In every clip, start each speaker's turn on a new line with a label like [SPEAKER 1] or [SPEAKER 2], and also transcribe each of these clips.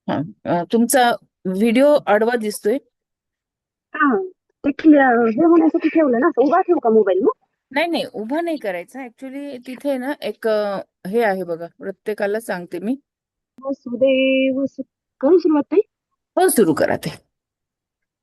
[SPEAKER 1] हा. तुमचा व्हिडिओ आडवा दिसतोय.
[SPEAKER 2] हा. ते हे होण्यासाठी ठेवलं ना, असं उभा ठेवू का मोबाईल मग?
[SPEAKER 1] नाही नाही, उभा नाही करायचा. ऍक्च्युली तिथे ना एक हे आहे बघा, प्रत्येकाला सांगते मी.
[SPEAKER 2] वसुदेव करू सुरुवात ताई.
[SPEAKER 1] हो, सुरू करा ते.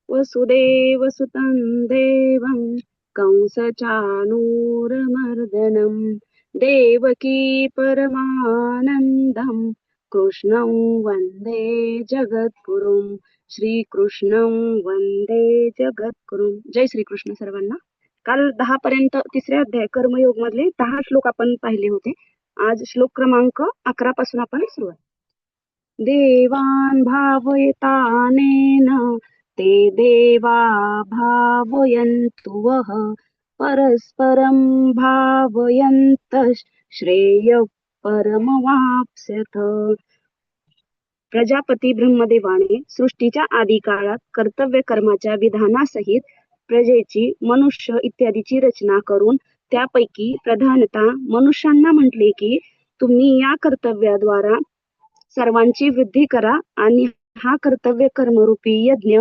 [SPEAKER 2] वसुदेव सुतं देवं कंसचाणूरमर्दनं देवकी परमानन्दं कृष्णं वन्दे जगद्गुरुं श्रीकृष्णं वन्दे जगद्गुरुं. जय श्रीकृष्ण सर्वांना. काल 10 पर्यंत तिसऱ्या अध्याय कर्मयोग मधले 10 श्लोक आपण पाहिले होते. आज श्लोक क्रमांक 11 पासून आपण सुरुवात. देवान् भावयतानेन ते देवा भावयन्तु वः परस्परं भावयन्तः श्रेयः परमवाप्स्यथ. प्रजापती ब्रह्मदेवाने सृष्टीच्या आदी काळात कर्तव्य कर्माच्या विधानासहित प्रजेची, मनुष्य इत्यादीची रचना करून त्यापैकी प्रधानतः मनुष्यांना म्हटले की तुम्ही या कर्तव्याद्वारा सर्वांची वृद्धी करा आणि हा कर्तव्य कर्मरूपी यज्ञ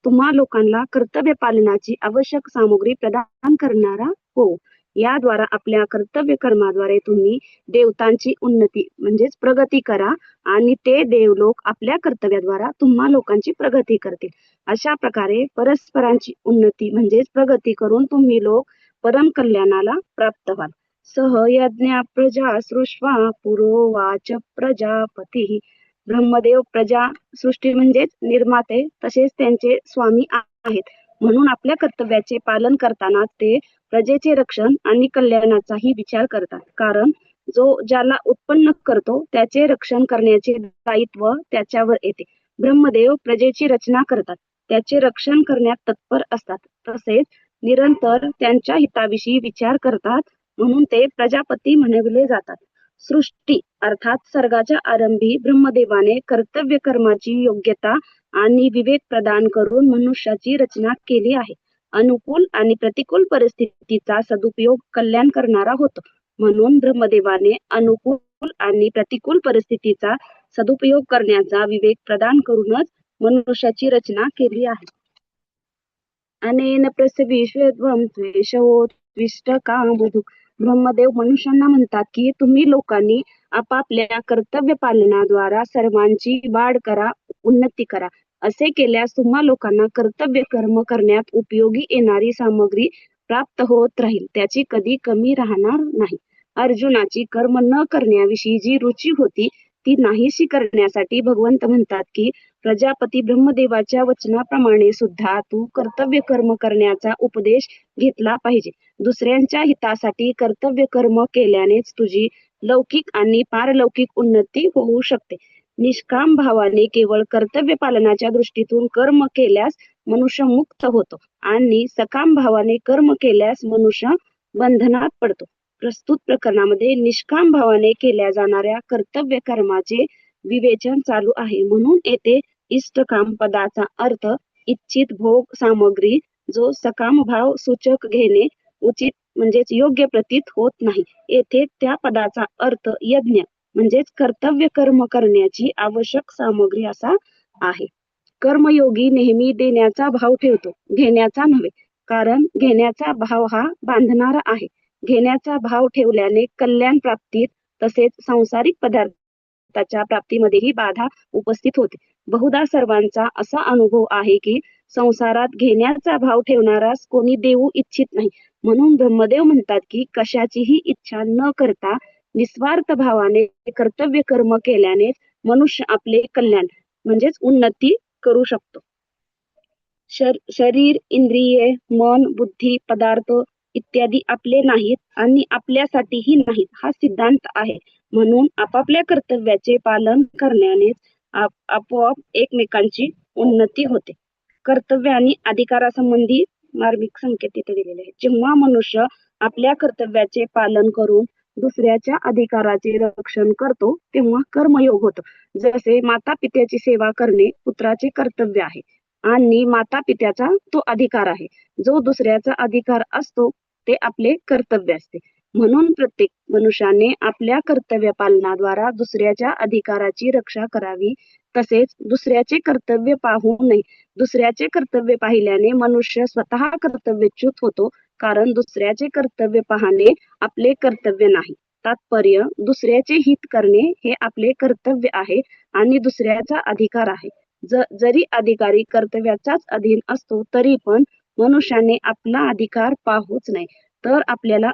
[SPEAKER 2] तुम्हा लोकांना कर्तव्य पालनाची आवश्यक सामुग्री प्रदान करणारा हो. याद्वारा आपल्या कर्तव्य कर्माद्वारे तुम्ही देवतांची उन्नती म्हणजेच प्रगती करा आणि ते देवलोक आपल्या कर्तव्याद्वारा तुम्हा लोकांची प्रगती करतील. अशा प्रकारे परस्परांची उन्नती म्हणजेच प्रगती करून तुम्ही लोक परम कल्याणाला प्राप्त व्हाल. सह यज्ञ प्रजा सृष्वा पुरोवाच प्रजापती. ब्रह्मदेव प्रजा सृष्टी म्हणजेच निर्माते तसेच त्यांचे स्वामी आहेत, म्हणून आपल्या कर्तव्याचे पालन करताना ते प्रजेचे रक्षण आणि कल्याणाचाही विचार करतात. कारण जो ज्याला उत्पन्न करतो त्याचे रक्षण करण्याचे दायित्व त्याच्यावर येते. ब्रह्मदेव प्रजेची रचना करतात, त्याचे रक्षण करण्यात तत्पर असतात, तसेच निरंतर त्यांच्या हिताविषयी विचार करतात, म्हणून ते प्रजापती म्हणविले जातात. सृष्टी अर्थात सर्गाच्या आरंभी ब्रह्मदेवाने कर्तव्य कर्माची योग्यता आणि विवेक प्रदान करून मनुष्याची रचना केली आहे. अनुकूल आणि प्रतिकूल परिस्थितीचा सदुपयोग कल्याण करणारा होतो, म्हणून ब्रह्मदेवाने अनुकूल आणि प्रतिकूल परिस्थितीचा सदुपयोग करण्याचा विवेक प्रदान करूनच मनुष्याची रचना केली आहे. अनेन प्रसविष्वध्वं त्वेषवोत्विष्टकामधुक्. ब्रह्मदेव मनुष्यांना म्हणतात की तुम्ही लोकांनी आपापल्या कर्तव्य पालनाद्वारा सर्वांची वाढ करा, उन्नती करा. असे केल्यास तुम्हा लोकांना कर्तव्य कर्म करण्यात उपयोगी येणारी सामग्री प्राप्त होत राहील, त्याची कधी कमी राहणार नाही. अर्जुनाची कर्म न करण्याविषयी जी रुची होती ती नाहीशी करण्यासाठी भगवंत म्हणतात की प्रजापती ब्रह्मदेवाच्या वचनाप्रमाणे सुद्धा तू कर्तव्य कर्म करण्याचा उपदेश घेतला पाहिजे. दुसऱ्यांच्या हितासाठी कर्तव्य कर्म केल्यानेच तुझी लौकिक आणि पारलौकिक उन्नती होऊ शकते. निष्काम भावाने केवळ कर्तव्य पालनाच्या दृष्टीतून कर्म केल्यास मनुष्य मुक्त होतो आणि सकाम भावाने कर्म केल्यास मनुष्य बंधनात पडतो. प्रस्तुत प्रकरणामध्ये निष्काम भावाने केल्या जाणाऱ्या कर्तव्य कर्माचे विवेचन चालू आहे, म्हणून येथे इष्टकाम पदाचा अर्थ इच्छित भोग सामग्री जो सकाम भाव सूचक घेणे उचित म्हणजेच योग्य प्रतीत होत नाही. येथे त्या पदाचा अर्थ यज्ञ म्हणजेच कर्तव्य कर्म करण्याची आवश्यक सामग्री असा आहे. कर्मयोगी नेहमी देण्याचा भाव ठेवतो, घेण्याचा नव्हे. कारण घेण्याचा भाव हा बांधणारा आहे. घेण्याचा भाव ठेवल्याने कल्याण प्राप्तीत तसेच सांसारिक पदार्थाच्या प्राप्तीमध्येही बाधा उपस्थित होते. बहुधा सर्वांचा असा अनुभव आहे की संसारात घेण्याचा भाव ठेवणारास कोणी देऊ इच्छित नाही, म्हणून ब्रह्मदेव म्हणतात की कशाचीही इच्छा न करता निस्वार्थ भावाने कर्तव्य कर्म केल्याने मनुष्य आपले कल्याण म्हणजेच उन्नती करू शकतो. शरीर, इंद्रिये, मन, बुद्धी, पदार्थ इत्यादी आपले नाहीत आणि आपल्यासाठीही नाहीत हा सिद्धांत आहे, म्हणून आपापल्या कर्तव्याचे पालन करण्याने आपोआप एकमेकांची उन्नती होते. कर्तव्य आणि अधिकारासंबंधी मार्मिक संकेत तिथे दिलेले आहेत. जेव्हा मनुष्य आपल्या कर्तव्याचे पालन करून दुसऱ्याच्या अधिकाराचे रक्षण करतो तेव्हा कर्मयोग होतो. जसे माता पित्याची सेवा करणे पुत्राचे कर्तव्य आहे आणि माता पित्याचा तो अधिकार आहे. जो दुसऱ्याचा अधिकार असतो ते आपले कर्तव्य असते. म्हणून प्रत्येक मनुष्याने आपल्या कर्तव्य पालनाद्वारा दुसऱ्याच्या अधिकाराची रक्षा करावी. तसेच दुसऱ्याचे कर्तव्य पाहू नये. दुसऱ्याचे कर्तव्य पाहिल्याने मनुष्य स्वतः कर्तव्यच्युत होतो, कारण दुसऱ्याचे कर्तव्य पाहणे आपले कर्तव्य नाही. तात्पर्य, दुसऱ्याचे हित करणे हे आपले कर्तव्य आहे आणि दुसऱ्याचा अधिकार आहे. जरी अधिकारी कर्तव्याचाच अधीन असतो तरी पण मनुष्याने आपला अधिकार पाहूच नये, तर आपल्या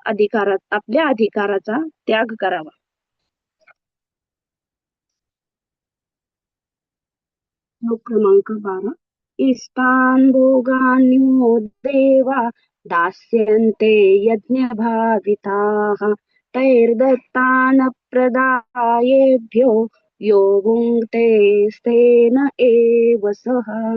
[SPEAKER 2] अधिकाराचा त्याग करावा. श्लोक क्रमांक 12. इष्टान भोगान्यो देवा दास्यन्ते यज्ञभाविताः तैर्दत्तान प्रदायेभ्यो यो भुङ्क्ते स्तेन एव सः.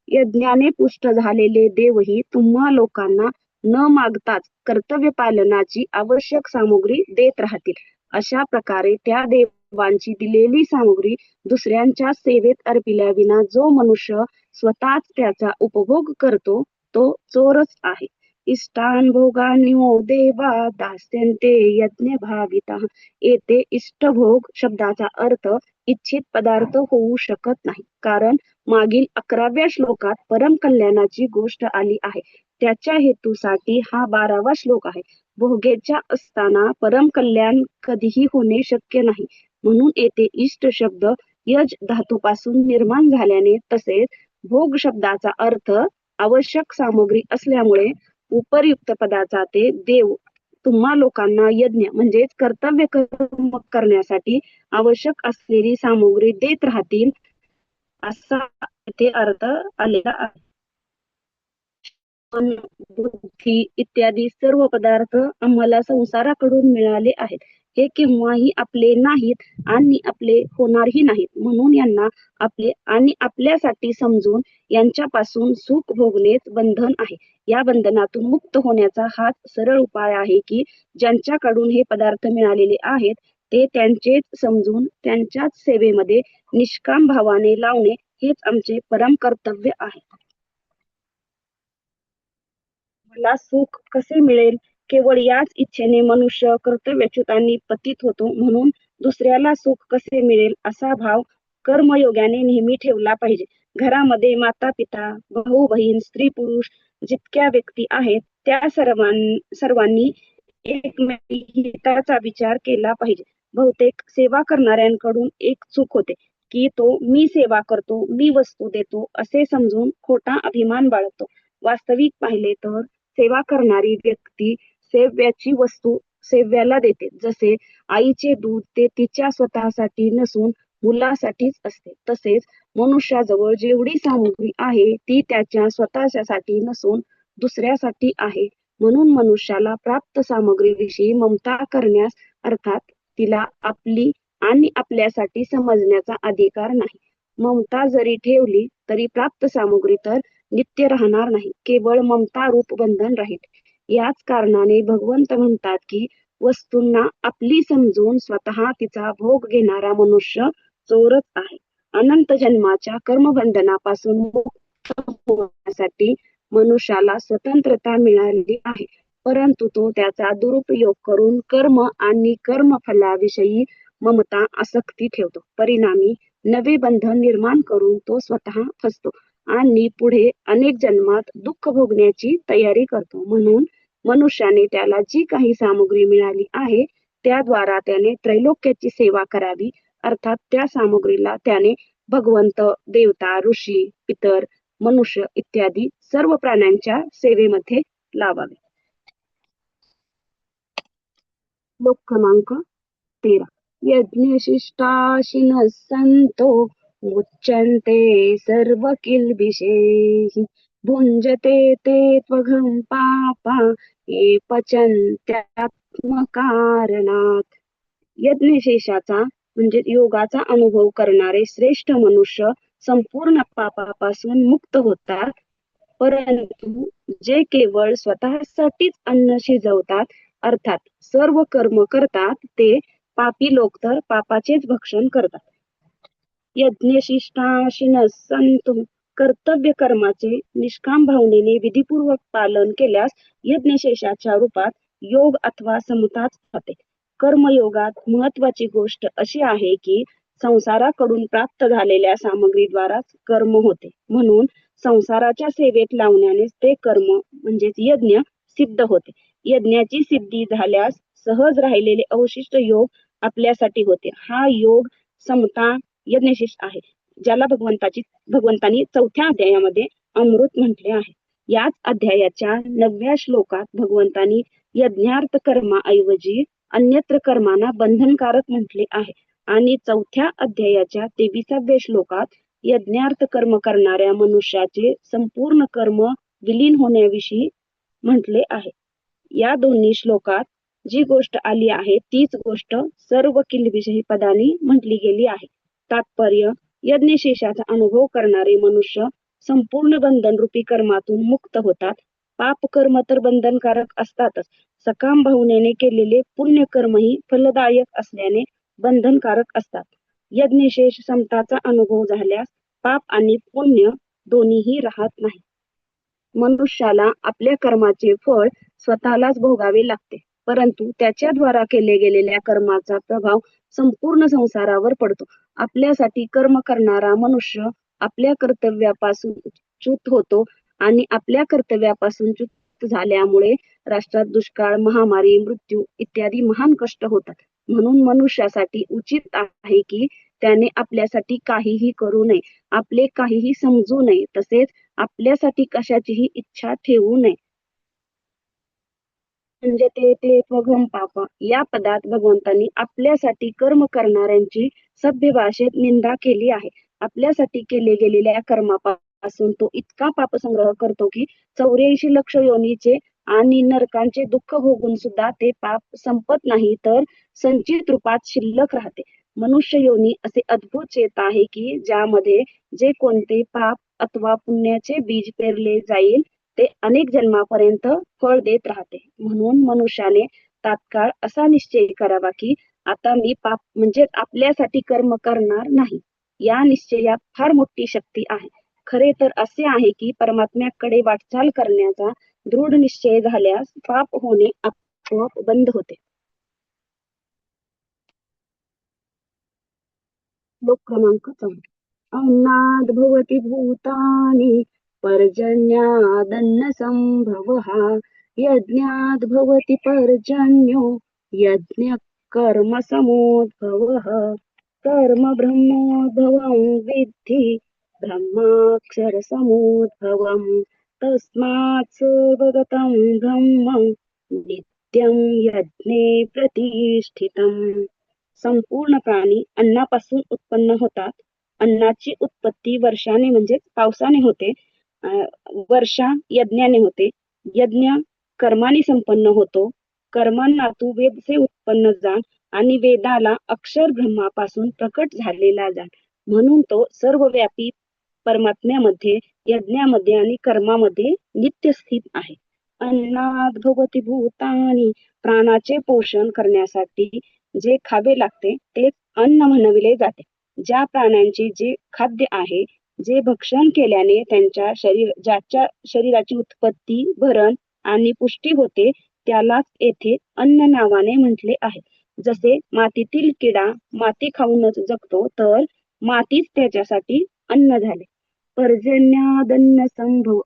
[SPEAKER 2] यज्ञाने पुष्ट झालेले देवही तुम्हा लोकांना न मागताच कर्तव्य पालनाची आवश्यक सामुग्री देत राहतील. अशा प्रकारे त्या देवांची दिलेली सामुग्री दुसऱ्यांच्या सेवेत अर्पिल्याविना जो मनुष्य स्वतःच त्याचा उपभोग करतो तो चोरच आहे. इष्टान भोगान्यो देवा दास्यन्ते यज्ञ भाविताः. येथे इष्टभोग शब्दाचा अर्थ इच्छित पदार्थ होऊ शकत नाही, कारण मागील 11व्या श्लोकात परम कल्याणाची गोष्ट आली आहे. त्याच्या हेतूसाठी हा 12वा श्लोक आहे. भोगेच्या असताना परम कल्याण कधीही होणे शक्य नाही, म्हणून येथे इष्ट शब्द यज धातूपासून निर्माण झाल्याने, तसेच भोग शब्दाचा अर्थ आवश्यक सामग्री असल्यामुळे उपर्युक्त पदाचा ते देव तुम्हा लोकांना यज्ञ म्हणजेच कर्तव्य कर्म करण्यासाठी आवश्यक असलेली सामुग्री देत राहतील, असा इथे अर्थ आलेला आहे. मन, बुद्धी इत्यादी सर्व पदार्थ आम्हाला संसाराकडून मिळाले आहेत. हे केव्हाही आपले नाहीत आणि आपले होणारही नाहीत, म्हणून यांना आपले आणि आपल्यासाठी समजून यांच्यापासून सुख भोगणेच बंधन आहे. या बंधनातून मुक्त होण्याचा हाच सरळ उपाय आहे की ज्यांच्याकडून हे पदार्थ मिळालेले आहेत ते त्यांचेच समजून त्यांच्याच सेवेमध्ये निष्काम भावाने लावणे हेच आमचे परम कर्तव्य आहे. मला सुख कसे मिळेल? केवळ याच इच्छेने मनुष्य कर्तव्यच्युत आणि पतित होतो. म्हणून दुसऱ्याला सुख कसे मिळेल असा भाव कर्मयोगाने नेहमी ठेवला पाहिजे. घरामध्ये माता पिता, भाऊ बहीण, स्त्री पुरुष जितक्या व्यक्ती आहेत त्या सर्वांनी एकमेकांच्या हिताचा विचार केला पाहिजे. बहुतेक सेवा करणाऱ्यांकडून एक चूक होते की तो मी सेवा करतो, मी वस्तू देतो असे समजून खोटा अभिमान बाळगतो. वास्तविक पाहिले तर सेवा करणारी व्यक्ती सेव्याची वस्तू सेव्याला देते. जसे आईचे दूध ते तिच्या स्वतःसाठी नसून मुलासाठीच असते, तसेच मनुष्याजवळ जेवढी सामुग्री आहे ती त्याच्या स्वतःसाठी नसून दुसऱ्यासाठी आहे. म्हणून मनुष्याला प्राप्त सामग्रीविषयी ममता करण्यास, अर्थात तिला आपली आणि आपल्यासाठी समजण्याचा अधिकार नाही. ममता जरी ठेवली तरी प्राप्त सामग्री तर नित्य राहणार नाही, केवळ ममता रूप बंधन राहील. याच कारणाने भगवंत म्हणतात की वस्तूंना आपली समजून स्वतः तिचा भोग घेणारा मनुष्य चोरच आहे. अनंत जन्माच्या कर्मबंधनापासून मुक्त होण्यासाठी मनुष्याला स्वतंत्रता मिळालेली आहे, परंतु तो त्याचा दुरुपयोग करून कर्म आणि कर्मफलाविषयी ममता आसक्ती ठेवतो. परिणामी नवे बंधन निर्माण करून तो स्वतः फसतो आणि पुढे अनेक जन्मात दुःख भोगण्याची तयारी करतो. म्हणून मनुष्याने त्याला जी काही सामुग्री मिळाली आहे त्याद्वारा त्याने त्रैलोक्याची सेवा करावी, अर्थात त्या सामुग्रीला त्याने भगवंत, देवता, ऋषी, पितर, मनुष्य इत्यादी सर्व प्राण्यांच्या सेवेमध्ये लावावे. श्लोक क्रमांक 13. यज्ञशिष्टाशिनः सन्तो मुच्यन्ते सर्वकिल्बिषैः भुञ्जते ते त्वघं पापा ये पचन्त्यात्मकारणात्. यज्ञशेषाचा म्हणजे योगाचा अनुभव करणारे श्रेष्ठ मनुष्य संपूर्ण पापापासून मुक्त होतात, परंतु जे केवळ स्वतःसाठीच अन्न शिजवतात, अर्थात सर्व कर्म करतात, ते पापी लोक तर पापाचेच भक्षण करतात. यज्ञशिष्टाशिनः सन्तु. कर्तव्य कर्माचे निष्काम भावनेने विधीपूर्वक पालन केल्यास यज्ञशेषाच्या रूपात योग अथवा समताच होते. कर्मयोगात महत्वाची गोष्ट अशी आहे की संसाराकडून प्राप्त झालेल्या सामग्रीद्वाराच कर्म होते. म्हणून संसाराच्या सेवेत लावण्यानेच ते कर्म म्हणजेच यज्ञ सिद्ध होते. यज्ञाची सिद्धी झाल्यास सहज राहिलेले अवशिष्ट योग आपल्यासाठी होते. हा योग समता यज्ञशेष आहे, ज्याला भगवंतानी 4थ्या अध्यायामध्ये अमृत म्हटले आहे. याच अध्यायाच्या 9व्या श्लोकात भगवंतानी यज्ञार्थ कर्माऐवजी अन्यत्र कर्मांना बंधनकारक म्हटले आहे आणि 4थ्या अध्यायाच्या 23व्या श्लोकात यज्ञार्थ कर्म करणाऱ्या मनुष्याचे संपूर्ण कर्म विलीन होण्याविषयी म्हटले आहे. या दोन्ही श्लोकात जी गोष्ट आली आहे तीच गोष्ट सर्व किल्बिषही पदांनी म्हटली गेली आहे. तात्पर्य, यज्ञशेषाचा अनुभव करणारे मनुष्य संपूर्ण बंधन रूपी कर्मातून मुक्त होतात. पाप कर्म तर बंधनकारक असतातच, सकाम भावनेने केलेले पुण्य कर्मही फलदायक असल्याने बंधनकारक असतात. यज्ञशेष समताचा अनुभव झाल्यास पाप आणि पुण्य दोन्हीही राहत नाही. मनुष्याला आपल्या कर्माचे फळ स्वतःलाच भोगावे लागते, परंतु त्याच्याद्वारा केले गेलेल्या कर्माचा प्रभाव संपूर्ण संसारावर पडतो. आपल्यासाठी कर्म करणारा मनुष्य आपल्या कर्तव्यापासून च्युत होतो आणि आपल्या कर्तव्यापासून च्युत झाल्यामुळे राष्ट्रात दुष्काळ, महामारी, मृत्यू इत्यादी महान कष्ट होतात. म्हणून मनुष्यासाठी उचित आहे की त्याने आपल्यासाठी काहीही करू नये, आपले काहीही समजू नये, तसेच आपल्यासाठी कशाचीही इच्छा ठेवू नये. म्हणजे ते त्वघम पाप या पदात भगवंतांनी आपल्यासाठी कर्म करणाऱ्यांची सभ्य भाषेत निंदा केली आहे. आपल्यासाठी केले गेलेल्या कर्मापासून तो इतका पाप संग्रह करतो की 84 लक्ष योनीचे आणि नरकांचे दुःख भोगून सुद्धा ते पाप संपत नाही, तर संचित रूपात शिल्लक राहते. मनुष्य योनी असे अद्भुत चेत आहे की ज्यामध्ये जे कोणते पाप अथवा पुण्याचे बीज पेरले जाईल ते अनेक जन्मापर्यंत फळ देत राहते. म्हणून मनुष्याने तात्काळ असा निश्चय करावा की आता मी पाप म्हणजे आपल्यासाठी कर्म करणार नाही. या निश्चयात फार मोठी शक्ती आहे. खरे तर असे आहे की परमात्म्याकडे वाटचाल करण्याचा दृढ निश्चय झाल्यास पाप होणे आपोआप बंद होते. श्लोक क्रमांक 14. अन्नाद भवति भूतानि पर्जन्यादन्न संभवः यज्ञाद भवति पर्जन्यो यज्ञ कर्म समोद्भवः कर्म ब्रह्मोद्भवं विद्धि ब्रह्माक्षर समोद्भवम् तस्मात् सर्वगतं ब्रह्म नित्यं यज्ञे प्रतिष्ठितम्. संपूर्ण प्राणी अन्नापासून उत्पन्न होतात. अन्नाची उत्पत्ती वर्षाने म्हणजे पावसाने होते. वर्षा यज्ञाने होते. यज्ञ कर्माने संपन्न होतो. कर्मांनातू वेदचे उत्पन्न जाण आणि वेदाला अक्षर ब्रह्मापासून प्रकट झालेला जाण, म्हणून तो सर्वव्यापी परमात्म्यामध्ये, यज्ञामध्ये आणि कर्मामध्ये नित्य स्थित आहे. अन्नाद भवति भूतानि, प्राणाचे पोषण करण्यासाठी जे खावे लागते तेच अन्न म्हणविले जाते. ज्या प्राण्यांचे जे खाद्य आहे, जे भक्षण केल्याने ज्याच्या शरीराची उत्पत्ती, भरण आणि पुष्टी होते त्यालाच येथे अन्न नावाने म्हटले आहे. जसे मातीतील किडा माती खाऊनच जगतो, तर मातीच त्याच्यासाठी अन्न झाले. पर्जन्यादन्न संभव,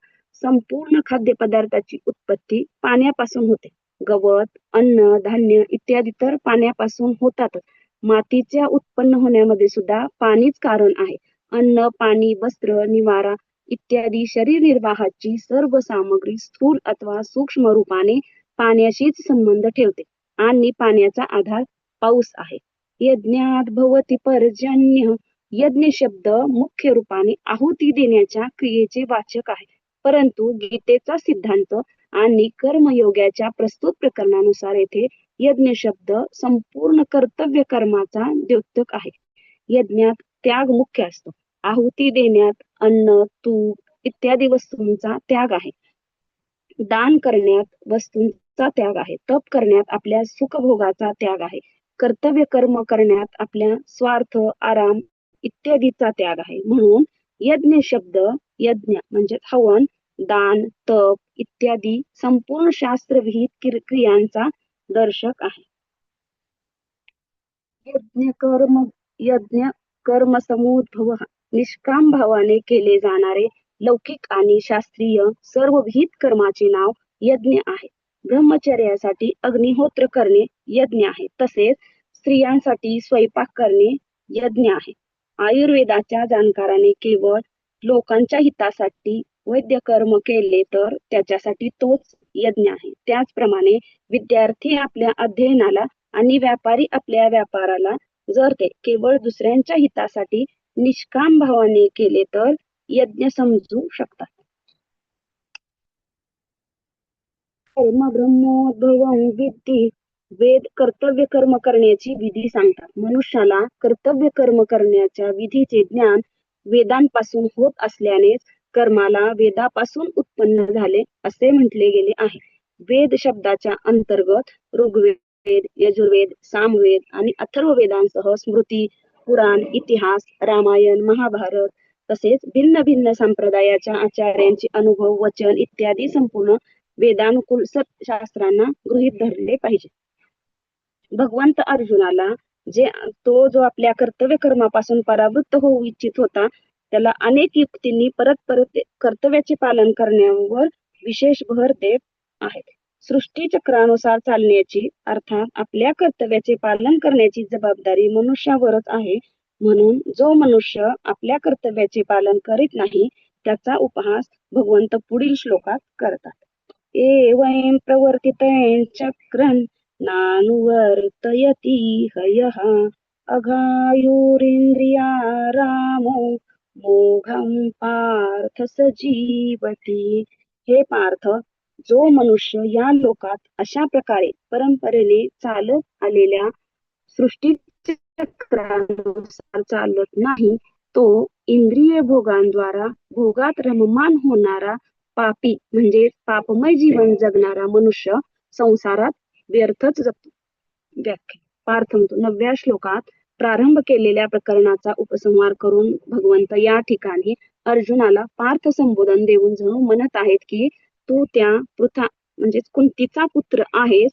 [SPEAKER 2] संपूर्ण खाद्यपदार्थाची उत्पत्ती पाण्यापासून होते. गवत, अन्न, धान्य इत्यादी तर पाण्यापासून होतातच. मातीच्या उत्पन्न होण्यामध्ये सुद्धा पाणीच कारण आहे. अन्न, पाणी, वस्त्र, निवारा इत्यादी शरीर निर्वाहाची सर्व सामग्री स्थूल अथवा सूक्ष्म रूपाने पाण्याशीच संबंध ठेवते आणि पाण्याचा आधार पाऊस आहे. यज्ञात भवति पर्जन्य, यज्ञ शब्द मुख्य रूपाने आहुती देण्याच्या क्रियेचे वाचक आहे, परंतु गीतेचा सिद्धांत आणि कर्मयोगाच्या प्रस्तुत प्रकरणानुसार येथे यज्ञ शब्द संपूर्ण कर्तव्य कर्माचा द्योतक आहे. यज्ञात त्याग मुख्य असतो. आहुती देण्यात अन्न, तूप इत्यादी वस्तूंचा त्याग आहे. दान करण्यात वस्तूंचा त्याग आहे. तप करण्यात आपल्या सुखभोगाचा त्याग आहे. कर्तव्य कर्म करण्यात आपल्या स्वार्थ, आराम इत्यादीचा त्याग आहे. म्हणून यज्ञ शब्द, यज्ञ म्हणजे हवन, दान, तप इत्यादी संपूर्ण शास्त्रविहित क्रियांचा दर्शक आहे. यज्ञ कर्म समुद्भव निष्काम भावाने केले जाणारे लौकिक आणि शास्त्रीय सर्व विहित कर्माचे नाव यज्ञ आहे. ब्रह्मचर्यासाठी अग्निहोत्र करणे यज्ञ आहे. तसेच स्त्रियांसाठी स्वयंपाक करणे यज्ञ आहे. आयुर्वेदाच्या जाणकाराने केवळ लोकांच्या हितासाठी वैद्य कर्म केले तर त्याच्यासाठी तोच यज्ञ आहे. त्याचप्रमाणे विद्यार्थी आपल्या अध्ययनाला आणि व्यापारी आपल्या व्यापाराला जर ते केवळ दुसऱ्यांच्या हितासाठी निष्काम भावाने केले तर यज्ञ समजू शकतात. कर्म ब्रह्मोद्भवं विद्धी वेद कर्तव्य कर्म करण्याची विधी सांगतात. मनुष्याला कर्तव्य कर्म करण्याच्या विधीचे ज्ञान वेदांपासून होत असल्यानेच कर्माला वेदापासून उत्पन्न झाले असे म्हटले गेले आहे. वेद शब्दाच्या अंतर्गत ऋग्वेद, यजुर्वेद, सामवेद आणि अथर्ववेदांसह स्मृती, पुराण, इतिहास, रामायण, महाभारत तसेच भिन्न भिन्न संप्रदायाच्या आचार्यांचे अनुभव, वचन इत्यादी संपूर्ण वेदानुकूल शास्त्रांना गृहीत धरले पाहिजे. भगवंत अर्जुनाला जो आपल्या कर्तव्य कर्मापासून परावृत्त होऊ इच्छित होता त्याला अनेक युक्तींनी परत कर्तव्याचे पालन करण्यावर विशेष भर देत आहेत. सृष्टी चक्रानुसार चालण्याची अर्थात आपल्या कर्तव्याचे पालन करण्याची जबाबदारी मनुष्यावरच आहे. म्हणून जो मनुष्य आपल्या कर्तव्याचे पालन करीत नाही त्याचा उपहास भगवंत पुढील श्लोकात करतात. एवं प्रवर्तितं चक्रं नानुवर्तयति हयः अघायुरिंद्रिया रामो मोघं पार्थ स जीवति. हे पार्थ, जो मनुष्य या लोकात अशा प्रकारे परंपरेने चालत आलेल्या सृष्टी चक्रानुसार चालत नाही तो इंद्रिय भोगांद्वारा भोगात रममान होणारा पापी म्हणजे पापमय जीवन जगणारा मनुष्य संसारात व्यर्थच जगतो. व्याख्या. पार्थ म्हणतो 9व्या श्लोकात प्रारंभ केलेल्या प्रकरणाचा उपसंहार करून भगवंत या ठिकाणी अर्जुनाला पार्थ संबोधन देऊन जणू म्हणत आहेत की तू त्या पृथा म्हणजे कुंतीचा पुत्र आहेस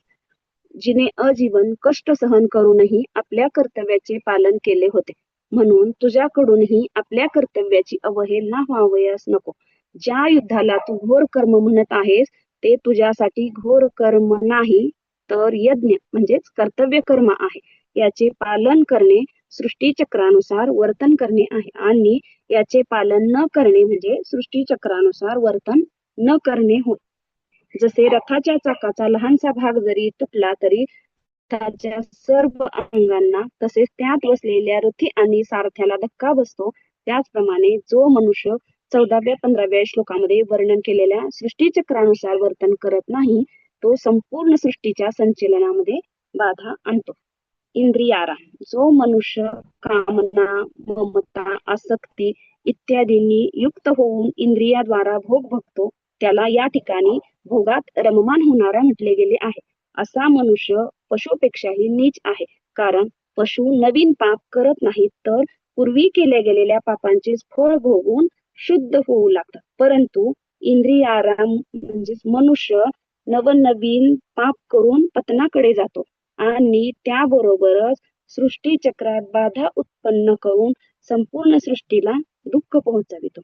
[SPEAKER 2] जिने आजीवन कष्ट सहन करूनही आपल्या कर्तव्याचे पालन केले होते. म्हणून तुझ्याकडूनही आपल्या कर्तव्याची अवहेलना व्हावयास नको. ज्या युद्धाला तू घोर कर्म म्हणत आहेस ते तुझ्यासाठी घोर कर्म नाही तर यज्ञ म्हणजेच कर्तव्य कर्म आहे. याचे पालन करणे सृष्टी चक्रानुसार वर्तन करणे आहे आणि याचे पालन न करणे म्हणजे सृष्टी चक्रानुसार वर्तन न करणे होय. जसे रथाच्या चाकाचा लहानसा भाग जरी तुटला तरी त्याच्या सर्व अंगांना तसेच त्यात बसलेल्या रथी आणि सारथ्याला धक्का बसतो, त्याचप्रमाणे जो मनुष्य 14व्या-15व्या श्लोकामध्ये वर्णन केलेल्या सृष्टी चक्रानुसार वर्तन करत नाही तो संपूर्ण सृष्टीच्या संचलनामध्ये बाधा आणतो. इंद्रियाराम, जो मनुष्य कामना, ममता, आसक्ती इत्यादींनी युक्त होऊन इंद्रियाद्वारा भोग भोगतो त्याला या ठिकाणी भोगात रममान होणारा म्हटले गेले आहे. असा मनुष्य पशुपेक्षाही नीच आहे. कारण पशु नवीन पाप करत नाहीत तर पूर्वी केल्या गेलेल्या पापांचे फळ भोगून शुद्ध होऊ लागतात. परंतु इंद्रियाराम म्हणजे मनुष्य नवनवीन पाप करून पतनाकडे जातो आणि त्याबरोबरच सृष्टी चक्रात बाधा उत्पन्न करून संपूर्ण सृष्टीला दुःख पोहोचवितो.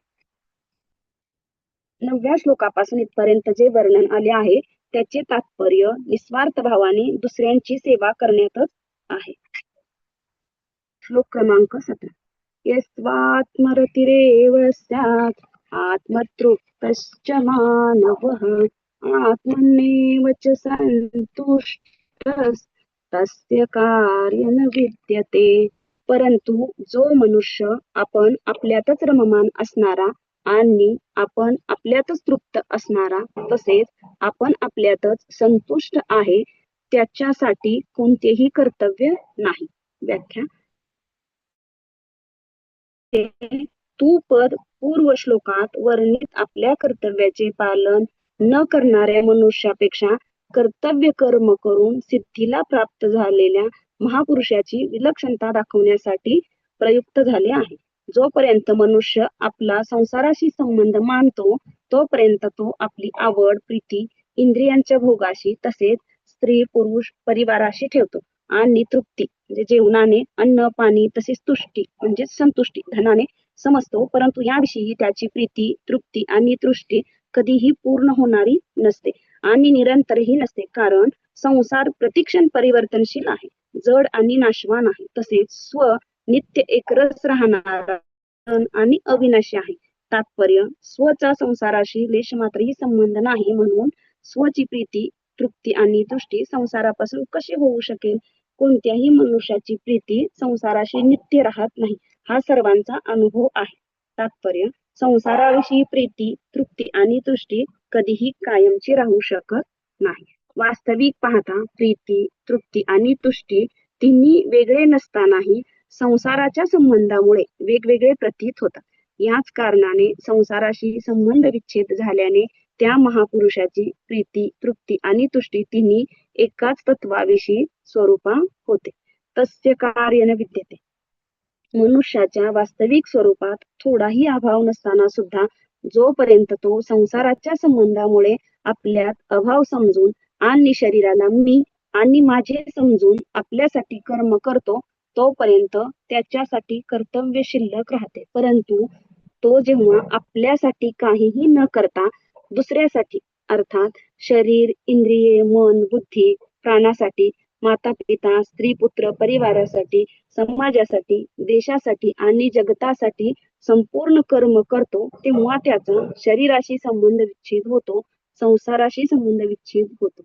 [SPEAKER 2] 9व्या श्लोकापासून इथपर्यंत जे वर्णन आले आहे त्याचे तात्पर्य निस्वार्थ भावाने दुसऱ्यांची सेवा करण्यातच आहे. श्लोक क्रमांक 17. यस्वात्मरतिरेव स्यात् आत्मतृप्तश्च मानवः आत्मन्नेव च संतुष्टस्तस्य कार्यं न विद्यते. परंतु जो मनुष्य आपण आपल्यातच रममान असणारा आणि आपण आपल्यातच तृप्त असणारा तसेच आपण आपल्यातच संतुष्ट आहे त्याच्यासाठी कोणतेही कर्तव्य नाही. व्याख्या. तू पद पूर्व श्लोकात वर्णित आपल्या कर्तव्याचे पालन न करणाऱ्या मनुष्यापेक्षा कर्तव्य कर्म करून सिद्धीला प्राप्त झालेल्या महापुरुषाची विलक्षणता दाखवण्यासाठी प्रयुक्त झाले आहे. जोपर्यंत मनुष्य आपला संसाराशी संबंध मानतो तोपर्यंत तो आपली आवड, प्रीती, इंद्रियांच्या भोगाशी तसेच स्त्री, पुरुष, परिवाराशी ठेवतो आणि तृप्ती म्हणजे जेवणाने, अन्न, पाणी तसेच तुष्टी म्हणजे संतुष्टी धनाने समजतो, परंतु याविषयी त्याची प्रीती, तृप्ती आणि तुष्टी कधीही पूर्ण होणारी नसते आणि निरंतरही नसते, कारण संसार प्रतिक्षण परिवर्तनशील आहे, जड आणि नाशवान आहे, तसेच स्व नित्य एकरस राहणारा आणि अविनाशी आहे. तात्पर्य स्वचा संसाराशी लेश मात्रही संबंध नाही, म्हणून स्वची प्रीती, तृप्ती आणि तुष्टी संसारापासून कशी होऊ शकेल? कोणत्याही मनुष्याची प्रीती संसाराशी नित्य राहत नाही, हा सर्वांचा अनुभव आहे. तात्पर्य संसाराविषयी प्रीती, तृप्ती आणि तुष्टी कधीही कायमची राहू शकत नाही. वास्तविक पाहता प्रीती, तृप्ती आणि तुष्टी तिन्ही वेगळे नसतानाही संसाराच्या संबंधामुळे वेगवेगळे प्रतीत होतात. याच कारणाने संसाराशी संबंध विच्छेद झाल्याने त्या महापुरुषाची प्रीती, तृप्ती आणि तुष्टी तिन्ही एकाच तत्वाविषयी स्वरूपा होते. तस्य कार्य न विद्यते. मनुष्याच्या वास्तविक स्वरूपात थोडाही अभाव नसताना सुद्धा जोपर्यंत तो संसाराच्या संबंधामुळे आपल्यात अभाव समजून आणि शरीराला मी आणि माझे समजून आपल्यासाठी कर्म करतो, तोपर्यंत त्याच्यासाठी कर्तव्य शिल्लक राहते. परंतु तो जेव्हा आपल्यासाठी काहीही न करता दुसऱ्यासाठी अर्थात शरीर, इंद्रिये, मन, बुद्धी, प्राणासाठी, माता पिता, स्त्री पुत्र, परिवारासाठी, समाजासाठी, देशासाठी आणि जगतासाठी संपूर्ण कर्म करतो, तेव्हा त्याचा शरीराशी संबंध विच्छेद होतो, संसाराशी संबंध विच्छेद होतो.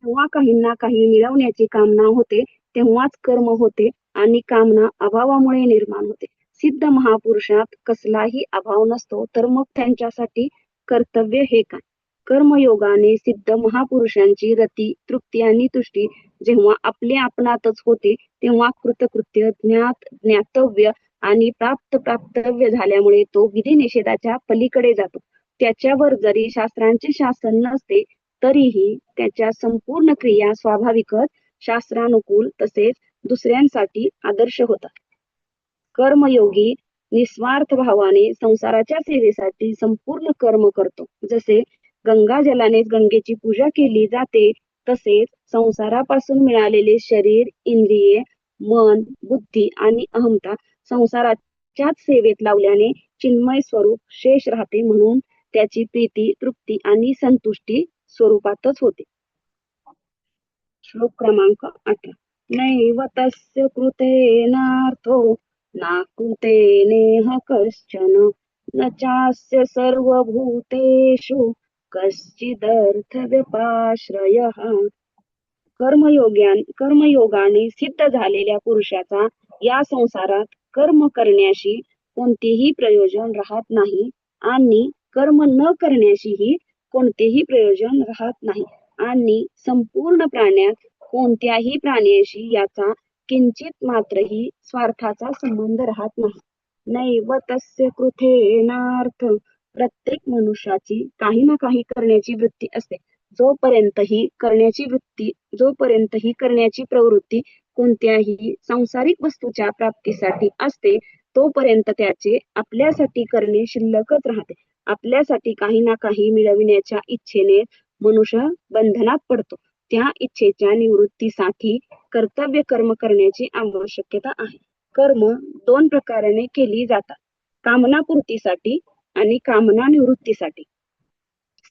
[SPEAKER 2] जेव्हा काहींना काही मिळवण्याची कामना होते, तेव्हाच कर्म होते आणि कामना अभावामुळे निर्माण होते. सिद्ध महापुरुषात कसलाही अभाव नसतो, तर मग त्यांच्यासाठी कर्तव्य हे काय? कर्मयोगाने सिद्ध महापुरुषांची रती, तृप्ती आणि तुष्टी जेव्हा आपल्या आपणातच होते, तेव्हा कृतकृत्य, ज्ञात, ज्ञातव्य आणि प्राप्त, प्राप्तव्य झाल्यामुळे तो विधी निषेधाच्या पलीकडे जातो. त्याच्यावर जरी शास्त्रांचे शासन नसते, तरीही त्याच्या संपूर्ण क्रिया स्वाभाविकच शास्त्रानुकूल तसेच दुसऱ्यांसाठी आदर्श होतात. कर्मयोगी निस्वार्थ भावाने संसाराच्या सेवेसाठी संपूर्ण कर्म करतो. जसे गंगाजलाने गंगेची पूजा केली जाते, तसेच संसारापासून मिळालेले शरीर, इंद्रिये, मन, बुद्धी आणि अहंता संसाराच्याच सेवेत लावल्याने चिन्मय स्वरूप शेष राहते, म्हणून त्याची प्रीती, तृप्ती आणि संतुष्टी स्वरूपातच होते. श्लोक क्रमांक 18. नैव तस्य कृतेनार्थो नाकृतेनेह कश्चन न चास्य सर्वभूतेषु कश्चिदर्थव्यपाश्रयः. कर्मयोगाने सिद्ध झालेल्या पुरुषाचा या संसारात कर्म करण्याशी कोणतेही प्रयोजन राहत नाही आणि कर्म न करण्याशीही कोणतेही प्रयोजन राहत नाही आणि संपूर्ण प्राण्यात कोणत्याही प्राण्याशी याचा किंचित मात्रही स्वार्थाचा संबंध राहत नाही. नैव तस्य कृतेनार्थ. प्रत्येक मनुष्याची काही ना काही करण्याची वृत्ती असते. जोपर्यंत ही करण्याची प्रवृत्ती कोणत्याही सांसारिक वस्तूच्या प्राप्तीसाठी असते, तोपर्यंत त्याचे आपल्यासाठी करणे शिल्लकच राहते. आपल्यासाठी काही ना काही मिळविण्याच्या इच्छेने मनुष्य बंधनात पडतो. त्या इच्छेच्या निवृत्तीसाठी कर्तव्य कर्म करण्याची आवश्यकता आहे. कर्म दोन प्रकाराने केली जातात, कामनापूर्तीसाठी आणि कामना निवृत्तीसाठी.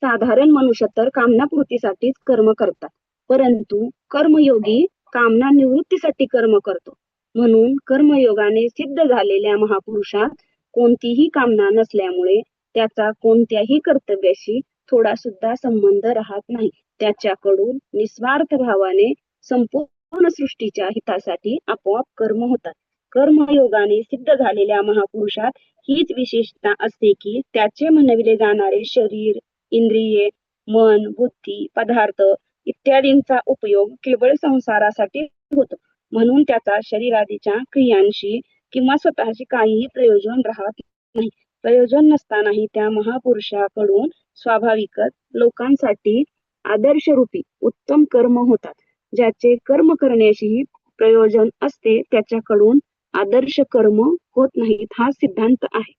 [SPEAKER 2] साधारण मनुष्य तर कामनापूर्तीसाठीच कर्म करतात, परंतु कर्मयोगी कामना निवृत्तीसाठी कर्म करतो. म्हणून कर्मयोगाने सिद्ध झालेल्या महापुरुषात कोणतीही कामना नसल्यामुळे त्याचा कोणत्याही कर्तव्याशी थोडा सुद्धा संबंध राहत नाही. त्याच्याकडून निस्वार्थ भावाने संपूर्ण सृष्टीच्या हितासाठी आपोआप कर्म होतात. कर्मयोगाने सिद्ध झालेल्या महापुरुषात हीच विशेषता असते की त्याचे म्हणविले जाणारे शरीर, इंद्रिये, मन, बुद्धी, पदार्थ इत्यादींचा उपयोग केवळ संसारासाठी होतो, म्हणून त्याचा शरीरादीच्या क्रियांशी किंवा स्वतःशी काहीही प्रयोजन राहत नाही. प्रयोजन नसतानाही त्या महापुरुषाकडून स्वाभाविकच लोकांसाठी आदर्शरूपी उत्तम कर्म होतात. ज्याचे कर्म करण्याशी प्रयोजन असते त्याच्याकडून आदर्श कर्म होत नाहीत, हा सिद्धांत आहे.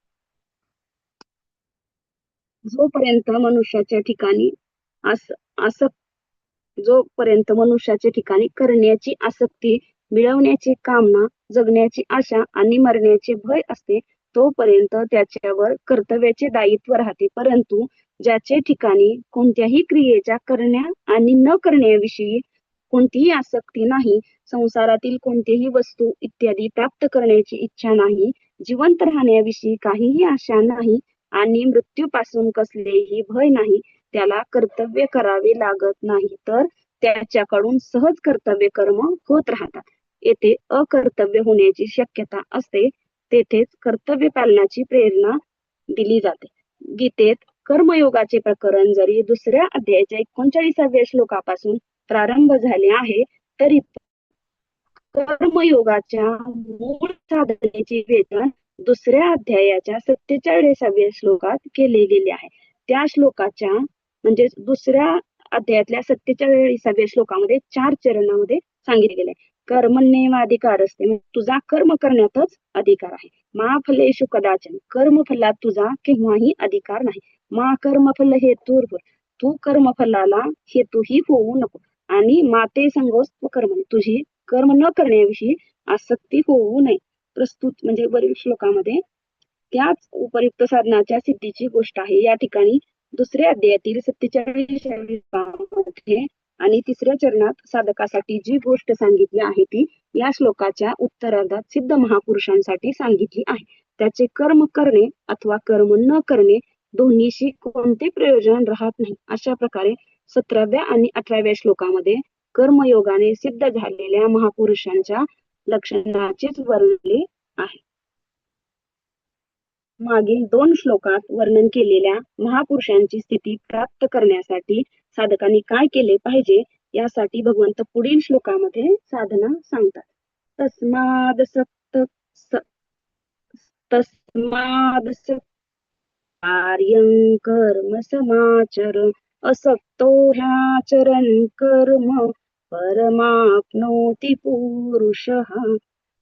[SPEAKER 2] जोपर्यंत मनुष्याच्या ठिकाणी आस आसक्त जोपर्यंत मनुष्याच्या ठिकाणी करण्याची आसक्ती, मिळवण्याची कामना, जगण्याची आशा आणि मरण्याचे भय असते, तोपर्यंत त्याच्यावर कर्तव्याचे दायित्व राहते. परंतु ज्याचे ठिकाणी कोणत्याही क्रियेच्या करण्या आणि न करण्याविषयी कोणतीही आसक्ती नाही, संसारातील कोणतीही वस्तू इत्यादी प्राप्त करण्याची इच्छा नाही, जिवंत राहण्याविषयी काहीही आशा नाही आणि मृत्यूपासून कसलेही भय नाही, त्याला कर्तव्य करावे लागत नाही, तर त्याच्याकडून सहज कर्तव्य कर्म होत राहतात. येथे अकर्तव्य होण्याची शक्यता असते, तेथेच कर्तव्य पालनाची प्रेरणा दिली जाते. गीतेत कर्मयोगाचे प्रकरण जरी दुसऱ्या अध्यायाच्या 39व्या श्लोकापासून प्रारंभ झाले आहे, तरी कर्मयोगाच्या मूळ साधनेचे वेचन दुसऱ्या अध्यायाच्या 47व्या श्लोकात केले गेले आहे. त्या श्लोकाच्या म्हणजे दुसऱ्या अध्यायातल्या 47व्या श्लोकामध्ये 4 चरणामध्ये सांगितले गेले आहे. कर्मण्येवाधिकार असते, म्हणजे तुझा कर्म करण्यातच अधिकार आहे. मा फलेषु कदाचन, कर्मफलात तुझा केव्हाही अधिकार नाही. मा कर्मफल हेतुर्भूर, तू कर्मफलाला हेतूही होऊ नको. आणि माते संगोस्त कर्म, तुझी कर्म न करण्याविषयी आसक्ती होऊ नये. प्रस्तुत म्हणजे वरील श्लोकामध्ये त्याच उपयुक्त साधनाच्या सिद्धीची गोष्ट आहे. या ठिकाणी दुसऱ्या अध्यायातील 47व्या आणि तिसऱ्या चरणात साधकासाठी जी गोष्ट सांगितली आहे ती या श्लोकाच्या उत्तरार्धात सिद्ध महापुरुषांसाठी सांगितली आहे. त्याचे कर्म करणे अथवा कर्म न करणे दोन्हीशी कोणते प्रयोजन राहत नाही. अशा प्रकारे 17व्या आणि 18व्या श्लोकामध्ये कर्मयोगाने सिद्ध झालेल्या महापुरुषांच्या लक्षणाचेच वर्णले आहे. मागील 2 श्लोकात वर्णन केलेल्या महापुरुषांची स्थिती प्राप्त करण्यासाठी साधकांनी काय केले पाहिजे, यासाठी भगवंत पुढील श्लोकामध्ये साधना सांगतात. तस्माद कार्यं कर्म समाचर, असक्तो ह्याचरन् कर्म परमाप्नोति पुरुषः.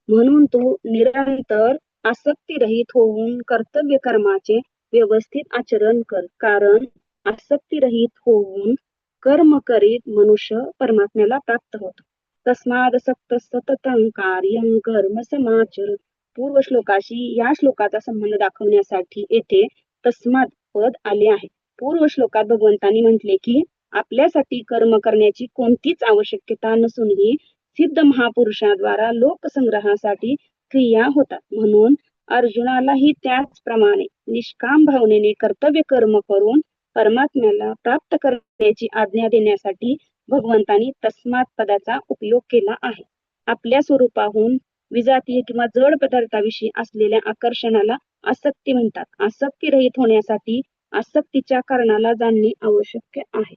[SPEAKER 2] म्हणून तू निरंतर आसक्तीरहित होऊन कर्तव्य कर्माचे व्यवस्थित आचरण कर, कारण आसक्तीरहित होऊन कर्म करीत मनुष्य परमात्म्याला प्राप्त होतो. तस्माद सक्त सततं कार्यं कर्म समाचर. पूर्व श्लोकाशी या श्लोकाचा संबंध दाखवण्यासाठी येथे तस्माद पद आले आहे. पूर्व श्लोकात भगवंतांनी म्हटले की आपल्यासाठी कर्म करण्याची कोणतीच आवश्यकता नसूनही सिद्ध महापुरुषाद्वारा लोकसंग्रहासाठी क्रिया होतात. म्हणून अर्जुनालाही त्याचप्रमाणे निष्काम भावनेने कर्तव्य कर्म करून परमात्म्याला प्राप्त करण्याची आज्ञा देण्यासाठी भगवंतांनी तस्मात पदाचा उपयोग केला आहे. आपल्या स्वरूपाहून विजातीय किंवा जड पदार्थाविषयी असलेल्या आकर्षणाला आसक्ती म्हणतात. आसक्ती रहित होण्यासाठी आसक्तीच्या कारणाला जाणणे आवश्यक आहे.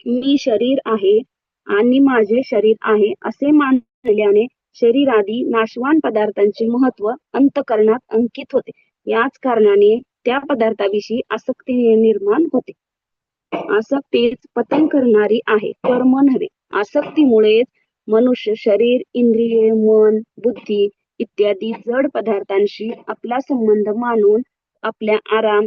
[SPEAKER 2] मी शरीर आहे आणि माझे शरीर आहे असे मानल्याने शरीरादी नाशवान पदार्थांचे महत्व अंतःकरणात अंकित होते. याच कारणाने त्या पदार्थाविषयी आसक्ती निर्माण होते. आसक्तीच पतन करणारी आहे, कर्म नव्हे. आसक्तीमुळेच मनुष्य शरीर, इंद्रिये, मन, बुद्धी इत्यादी जड पदार्थांशी आपला संबंध मानून आपल्या आराम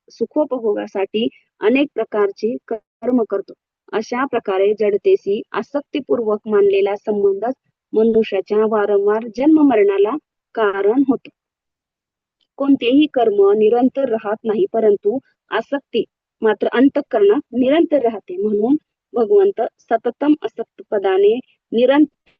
[SPEAKER 2] सुखोपभोगासाठी अनेक प्रकारची कर्म करतो. अशा प्रकारे जडतेशी आसक्तीपूर्वक मानलेला संबंधच मनुष्याच्या वारंवार जन्म मरणाला कारण होतो. कोणतेही कर्म निरंतर राहत नाही, परंतु आसक्ती मात्र अंतःकरणात निरंतर राहते. म्हणून भगवंत सततम असक्त पदाने निरंतर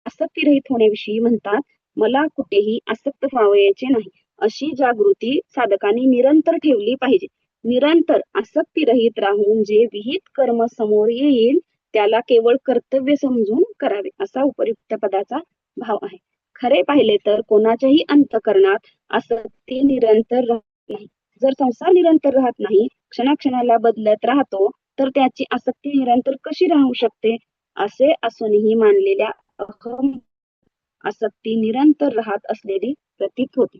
[SPEAKER 2] आसक्तीरहित होण्याविषयी म्हणतात. मला कुठेही आसक्त व्हावयाचे नाही, अशी जागृती साधकांनी निरंतर ठेवली पाहिजे. निरंतर आसक्तीरहित राहून जे विहित कर्म समोर येईल त्याला केवळ कर्तव्य समजून करावे, असा उपयुक्त पदाचा भाव आहे. खरे पाहिले तर कोणाच्याही अंतःकरणात आसक्ती निरंतर राहत नाही. जर संसार निरंतर राहत नाही, क्षणाक्षणाला बदलत राहतो, तर त्याची आसक्ती निरंतर कशी राहू शकते. असे असूनही मानलेल्या अहम आसक्ती निरंतर राहत असलेली प्रतीत होते.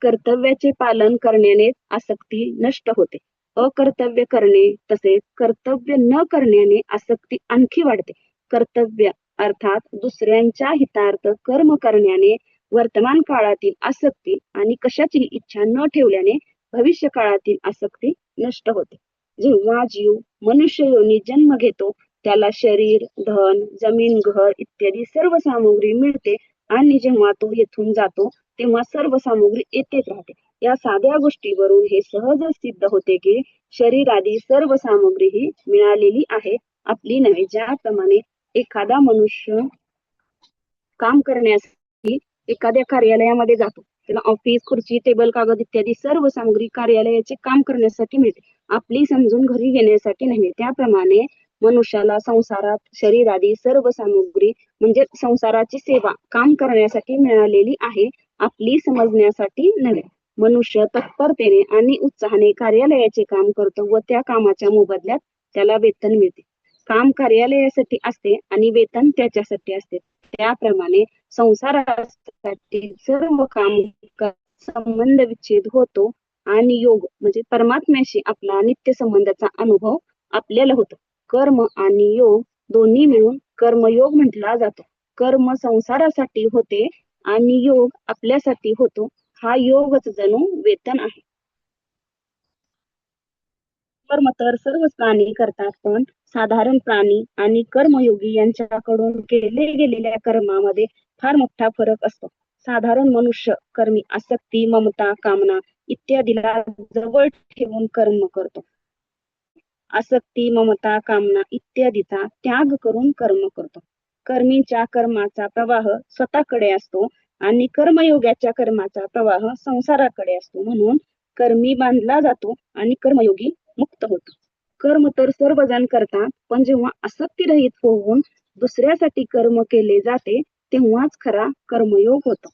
[SPEAKER 2] कर्तव्याचे पालन करण्याने आसक्ती नष्ट होते. अकर्तव्य करणे तसेच कर्तव्य न करण्याने आसक्ती आणखी वाढते. कर्तव्य अर्थात दुसऱ्यांच्या हितार्थ कर्म करण्याने वर्तमान काळातील आसक्ती आणि कशाची इच्छा न ठेवल्याने भविष्य काळातील आसक्ती नष्ट होते. जेव्हा जीव मनुष्य योनीत जन्म घेतो त्याला शरीर, धन, जमीन, घर इत्यादी सर्व सामग्री मिळते आणि जेव्हा तो येथून जातो तेव्हा सर्व सामग्री येथेच राहते. या साध्या गोष्टीवरून हे सहजच सिद्ध होते की शरीर आदी सर्व सामग्री ही मिळालेली आहे, आपली नव्हे. ज्याप्रमाणे एखादा मनुष्य काम करण्यासाठी एखाद्या कार्यालयामध्ये जातो, त्याला ऑफिस, खुर्ची, टेबल, कागद इत्यादी सर्व सामग्री कार्यालयाचे काम करण्यासाठी मिळते, आपली समजून घरी घेण्यासाठी नाही. त्याप्रमाणे मनुष्याला संसारात शरीर आदी सर्व सामग्री म्हणजे संसाराची सेवा काम करण्यासाठी मिळालेली आहे, आपली समजण्यासाठी नव्हे. मनुष्य तत्परतेने आणि उत्साहाने कार्यालयाचे काम करतो व त्या कामाच्या मोबदल्यात त्याला वेतन मिळते. काम कार्यालयासाठी असते आणि वेतन त्याच्यासाठी असते. त्याप्रमाणे संसारासाठी सर्व काम संबंध विच्छेद होतो आणि योग म्हणजे परमात्म्याशी आपला नित्य संबंधाचा अनुभव आपल्याला होतो. कर्म आणि योग दोन्ही मिळून कर्मयोग म्हटला जातो. कर्म संसारासाठी होते आणि योग आपल्यासाठी होतो. हा योगच जणू वेतन आहे. कर्म तर सर्वच प्राणी करतात, पण साधारण प्राणी आणि कर्मयोगी यांच्याकडून केले गेलेल्या कर्मामध्ये फार मोठा फरक असतो. साधारण मनुष्य कर्मी आसक्ती, ममता, कामना इत्यादीला जवळ ठेवून कर्म करतो. आसक्ती, ममता, कामना इत्यादीचा त्याग करून कर्म करतो. कर्मीच्या कर्माचा प्रवाह स्वतःकडे असतो आणि कर्मयोगाच्या कर्माचा प्रवाह संसाराकडे असतो. म्हणून कर्मी बांधला जातो आणि कर्मयोगी मुक्त होतो. कर्म तर सर्वजण करतात, पण जेव्हा आसक्तीरहित होऊन दुसऱ्यासाठी कर्म केले जाते तेव्हाच खरा कर्मयोग होतो.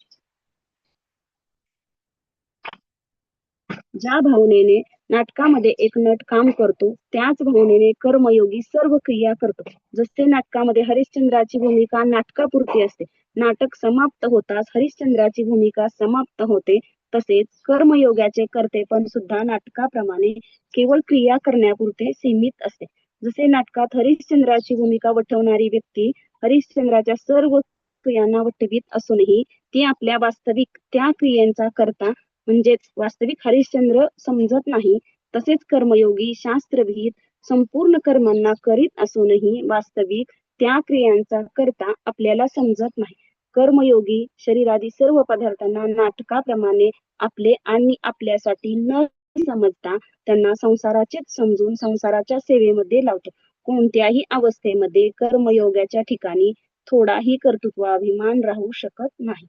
[SPEAKER 2] ज्या भावनेने नाटकामध्ये एक नट काम करतो त्याच भावनेने कर्मयोगी सर्व क्रिया करतो. जसे नाटकामध्ये हरिश्चंद्राची भूमिका नाटकापुरती असते, नाटक समाप्त होताच हरिश्चंद्राची भूमिका समाप्त होते, तसेच कर्मयोगाचे कर्तेपण सुद्धा नाटकाप्रमाणे केवळ क्रिया करण्यापुरते सीमित असते. जसे नाटकात हरिश्चंद्राची भूमिका वठवणारी व्यक्ती हरिश्चंद्राच्या सर्व क्रियांना वठवीत असूनही ती आपल्या वास्तविक त्या क्रियांचा करता म्हणजेच वास्तविक हरिश्चंद्र समजत नाही. तसेच कर्मयोगी शास्त्रविहित संपूर्ण कर्मांना करीत असूनही वास्तविक त्या क्रियांचा करता आपल्याला समजत नाही. कर्मयोगी शरीरादी सर्व पदार्थांना नाटकाप्रमाणे आपले आणि आपल्यासाठी न समजता त्यांना संसाराचेच समजून संसाराच्या सेवेमध्ये लावतो. कोणत्याही अवस्थेमध्ये कर्मयोगाच्या ठिकाणी थोडाही कर्तृत्वाभिमान राहू शकत नाही.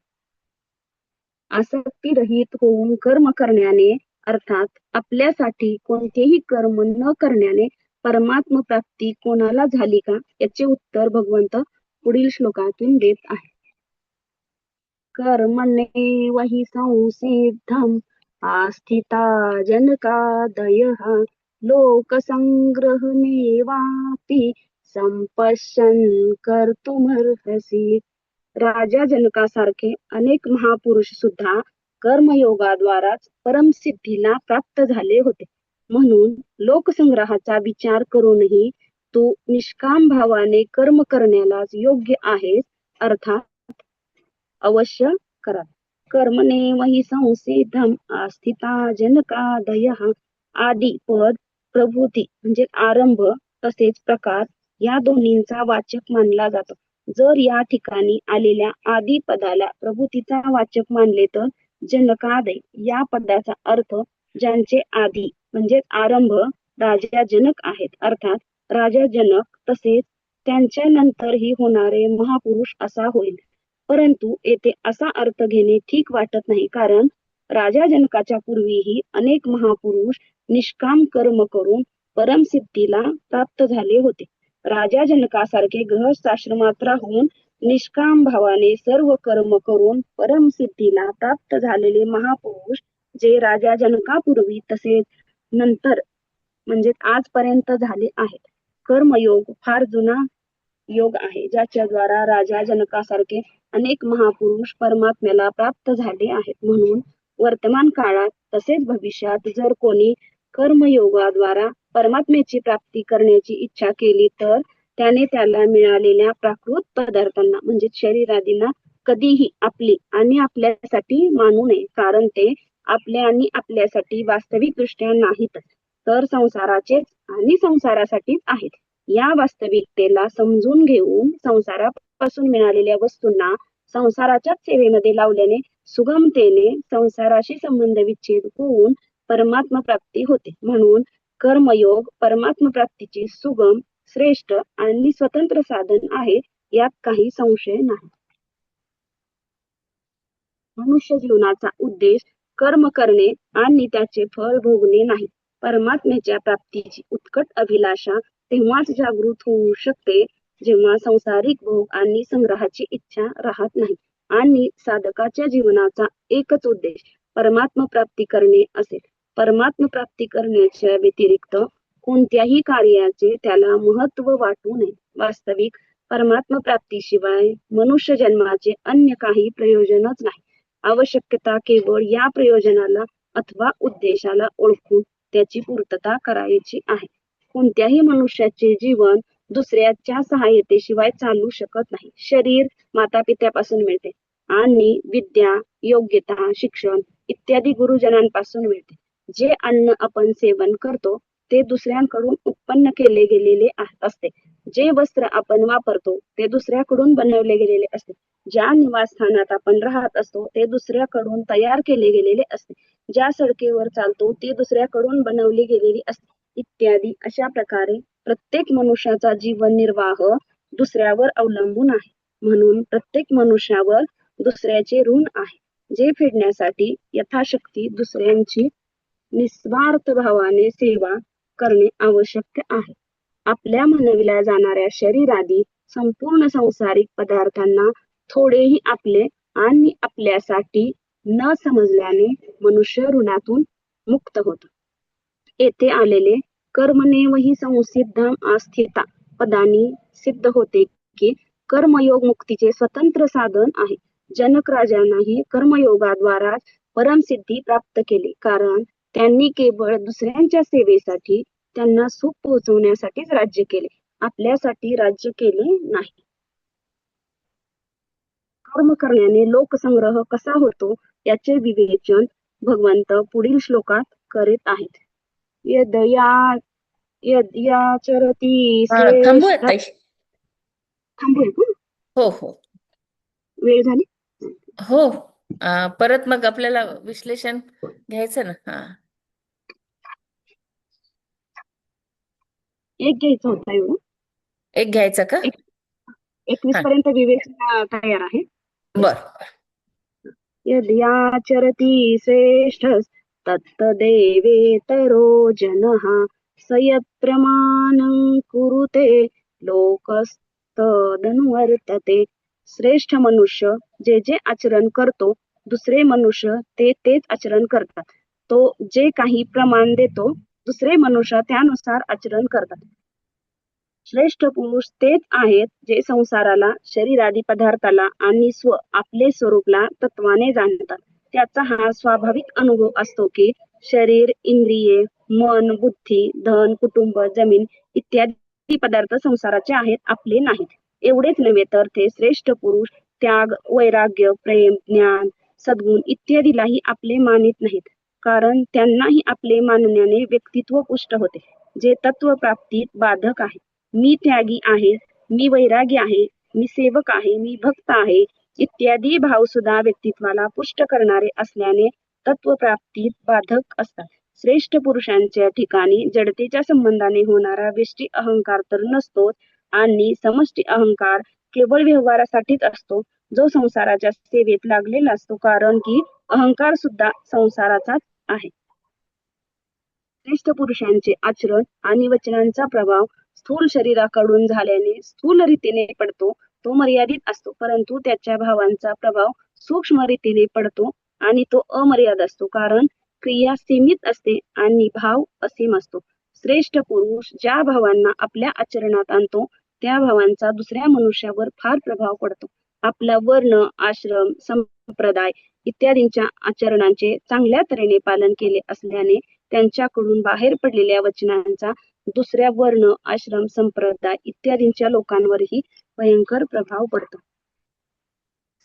[SPEAKER 2] आसक्तीरहित होऊन कर्म करण्याने अर्थात आपल्यासाठी कोणतेही कर्म न करण्याने परमात्म प्राप्ती कोणाला झाली का, याचे उत्तर भगवंत पुढील श्लोकातून देत आहे. कर्मण्येव हि संसिद्धम् आस्थिता जनकादयः लोकसंग्रहमेवापि संपश्यन् कर्तुमर्हसि. राजा जनकासारखे अनेक महापुरुष सुद्धा कर्मयोगाद्वाराच परमसिद्धीला प्राप्त झाले होते. म्हणून लोकसंग्रहाचा विचार करूनही तू निष्काम भावाने कर्म करण्यालाच योग्य आहेस, अर्थात अवश्य करा. कर्मणेव हि संसिद्धम् आस्थिता जनकादयः. आदि पद प्रभूती म्हणजे आरंभ तसेच प्रकार या दोन्हींचा वाचक मानला जातो. जर या ठिकाणी आलेल्या आदी पदाला प्रभूतीचा वाचक मानले तर जनकादय या पदाचा अर्थ ज्यांचे आदी म्हणजे आरंभ राजा जनक आहेत, अर्थात राजा जनक तसेच त्यांच्या नंतरही होणारे महापुरुष असा होईल. परंतु येथे असा अर्थ घेणे ठीक वाटत नाही, कारण राजा जनकाच्या पूर्वीही अनेक महापुरुष निष्काम कर्म करून परमसिद्धीला प्राप्त झाले होते. राजा जनकासारखे गृहस्थाश्रमात राहून निष्काम भावाने सर्व कर्म करून परमसिद्धीला प्राप्त झालेले महापुरुष जे राजा जनकापूर्वी तसेच नंतर म्हणजे आजपर्यंत झाले आहेत. कर्मयोग फार जुना योग आहे, ज्याच्या द्वारा राजा जनकासारखे अनेक महापुरुष परमात्म्याला प्राप्त झाले आहेत. म्हणून वर्तमान काळात तसेच भविष्यात जर कोणी कर्मयोगाद्वारा परमात्म्याची प्राप्ती करण्याची इच्छा केली तर त्याने त्याला मिळालेल्या प्राकृत पदार्थांना म्हणजे शरीरादींना कधीही आपली आणि आपल्यासाठी मानू नये, कारण ते आपले आणि आपल्यासाठी वास्तविक दृष्ट्या नाहीत, तर संसाराचेच आणि संसारासाठीच आहेत. या वास्तविकतेला समजून घेऊन संसारापासून मिळालेल्या वस्तूंना संसाराच्याच सेवेमध्ये लावल्याने सुगमतेने संसाराशी संबंध विच्छेद होऊन परमात्म प्राप्ती होते. म्हणून कर्मयोग परमात्म प्राप्तीचे सुगम, श्रेष्ठ आणि स्वतंत्र साधन आहे, यात काही संशय नाही. मनुष्य जीवनाचा उद्देश कर्म करणे आणि त्याचे फळ भोगणे नाही. परमात्म्याच्या प्राप्तीची उत्कट अभिलाषा तेव्हाच जागृत होऊ शकते जेव्हा संसारिक भोग आणि संग्रहाची इच्छा राहत नाही आणि साधकाच्या जीवनाचा एकच उद्देश परमात्म प्राप्ती करणे असेल. परमात्म प्राप्ती करण्याच्या व्यतिरिक्त कोणत्याही कार्याचे त्याला महत्व वाटू नये. वास्तविक परमात्म प्राप्तीशिवाय मनुष्य जन्माचे अन्य काही प्रयोजनच नाही. आवश्यकता केवळ या प्रयोजनाला अथवा उद्देशाला ओळखून त्याची पूर्तता करायची आहे. कोणत्याही मनुष्याचे जीवन दुसऱ्याच्या सहाय्यतेशिवाय चालू शकत नाही. शरीर मातापित्यापासून मिळते आणि विद्या, योग्यता, शिक्षण इत्यादी गुरुजनांपासून मिळते. जे अन्न आपण सेवन करतो ते दुसऱ्यांकडून उत्पन्न केले गेलेले असते. जे वस्त्र आपण वापरतो ते दुसऱ्याकडून बनवले गेलेले असते. ज्या निवासस्थानात आपण राहत असतो ते दुसऱ्याकडून तयार केले गेलेले असते. ज्या सडकेवर चालतो ती दुसऱ्याकडून बनवली गेलेली असते, इत्यादी. अशा प्रकारे प्रत्येक मनुष्याचा जीवन निर्वाह दुसऱ्यावर अवलंबून आहे. म्हणून प्रत्येक मनुष्यावर दुसऱ्याचे ऋण आहे, जे फेडण्यासाठी यथाशक्ती दुसऱ्यांची निस्वार्थ भावाने सेवा करणे आवश्यक आहे. आपल्या म्हणविल्या जाणाऱ्या शरीरादी संपूर्ण संसारिक पदार्थांना थोडेही आपले आणि आपल्यासाठी न समजल्याने मनुष्य ऋणातून मुक्त होतो. येथे आलेले कर्मणेवहि संसिद्धम आस्थिता पदानी सिद्ध होते की कर्मयोग मुक्तीचे स्वतंत्र साधन आहे. जनक राजांनाही कर्मयोगाद्वारा परमसिद्धी प्राप्त केली, कारण त्यांनी केवळ दुसऱ्यांच्या सेवेसाठी त्यांना सुख पोहोचवण्यासाठीच राज्य केले, आपल्यासाठी राज्य केले नाही. कर्म करण्याने लोकसंग्रह कसा होतो याचे विवेचन भगवंत पुढील श्लोकात करीत आहेत. यदया यद्याचरती
[SPEAKER 1] थांबूया
[SPEAKER 2] श्रेष्ठ.
[SPEAKER 1] ताई.
[SPEAKER 2] थांबूया का?
[SPEAKER 1] हो हो
[SPEAKER 2] वेळ झाली.
[SPEAKER 1] हो. परत मग आपल्याला विश्लेषण घ्यायचं ना.
[SPEAKER 2] एक घ्यायचा होता एवढं.
[SPEAKER 1] एक घ्यायचा का?
[SPEAKER 2] 21
[SPEAKER 1] हा,
[SPEAKER 2] पर्यंत विवेचन तयार आहे.
[SPEAKER 1] बर.
[SPEAKER 2] यद्याचरति श्रेष्ठस्तत्तदेवेतरो जनः स यत्प्रमाणं कुरुते लोकस्तदनुवर्तते. श्रेष्ठ मनुष्य जे जे आचरण करतो दुसरे मनुष्य ते तेच आचरण करतात. तो जे काही प्रमाण देतो दुसरे मनुष्य त्यानुसार आचरण करतात. श्रेष्ठ पुरुष तेच आहेत जे संसाराला, शरीरादी पदार्थाला आणि आपले स्वरूपला तत्वाने जाणतात. त्याचा हा स्वाभाविक अनुभव असतो की शरीर, इंद्रिये, मन, बुद्धी, धन, कुटुंब, जमीन इत्यादी पदार्थ संसाराचे आहेत, आपले नाहीत. एवढेच नव्हे तर ते श्रेष्ठ पुरुष त्याग, वैराग्य, प्रेम, ज्ञान, सद्गुण इत्यादीलाही आपले मानित नाहीत, कारण त्यांनाही आपले मानण्याने व्यक्तित्व पुष्ट होते, जे तत्व प्राप्तीत बाधक आहे. मी त्यागी आहे, मी वैरागी आहे, मी सेवक आहे, मी भक्त आहे इत्यादी भाव सुद्धा व्यक्तित्वाला पुष्ट करणारे असल्याने तत्वप्राप्तीत बाधक असतात. श्रेष्ठ पुरुषांच्या ठिकाणी जडतेच्या संबंधाने होणारा व्यष्टी अहंकार तर नसतोच आणि समष्टी अहंकार केवळ व्यवहारासाठीच असतो, जो संसाराच्या सेवेत लागलेला असतो, कारण की अहंकार सुद्धा संसाराचाच आहे. श्रेष्ठ पुरुषांचे आचरण आणि वचनांचा प्रभाव स्थूल शरीराकडून झाल्याने स्थूल रीतीने पडतो, तो मर्यादित असतो, परंतु त्याच्या भावांचा प्रभाव सूक्ष्म रीतीने पडतो आणि तो अमर्याद असतो, कारण क्रिया सीमित असते आणि भाव असीम असतो. श्रेष्ठ पुरुष ज्या भावांना आपल्या आचरणात आणतो त्या भावांचा दुसऱ्या मनुष्यावर फार प्रभाव पडतो. आपला वर्ण, आश्रम, संप्रदाय इत्यादींच्या आचरणांचे चांगल्या तऱ्हेने पालन केले असल्याने त्यांच्याकडून बाहेर पडलेल्या वचनांचा दुसऱ्या वर्ण, आश्रम, संप्रदाय इत्यादींच्या लोकांवरही भयंकर प्रभाव पडतो.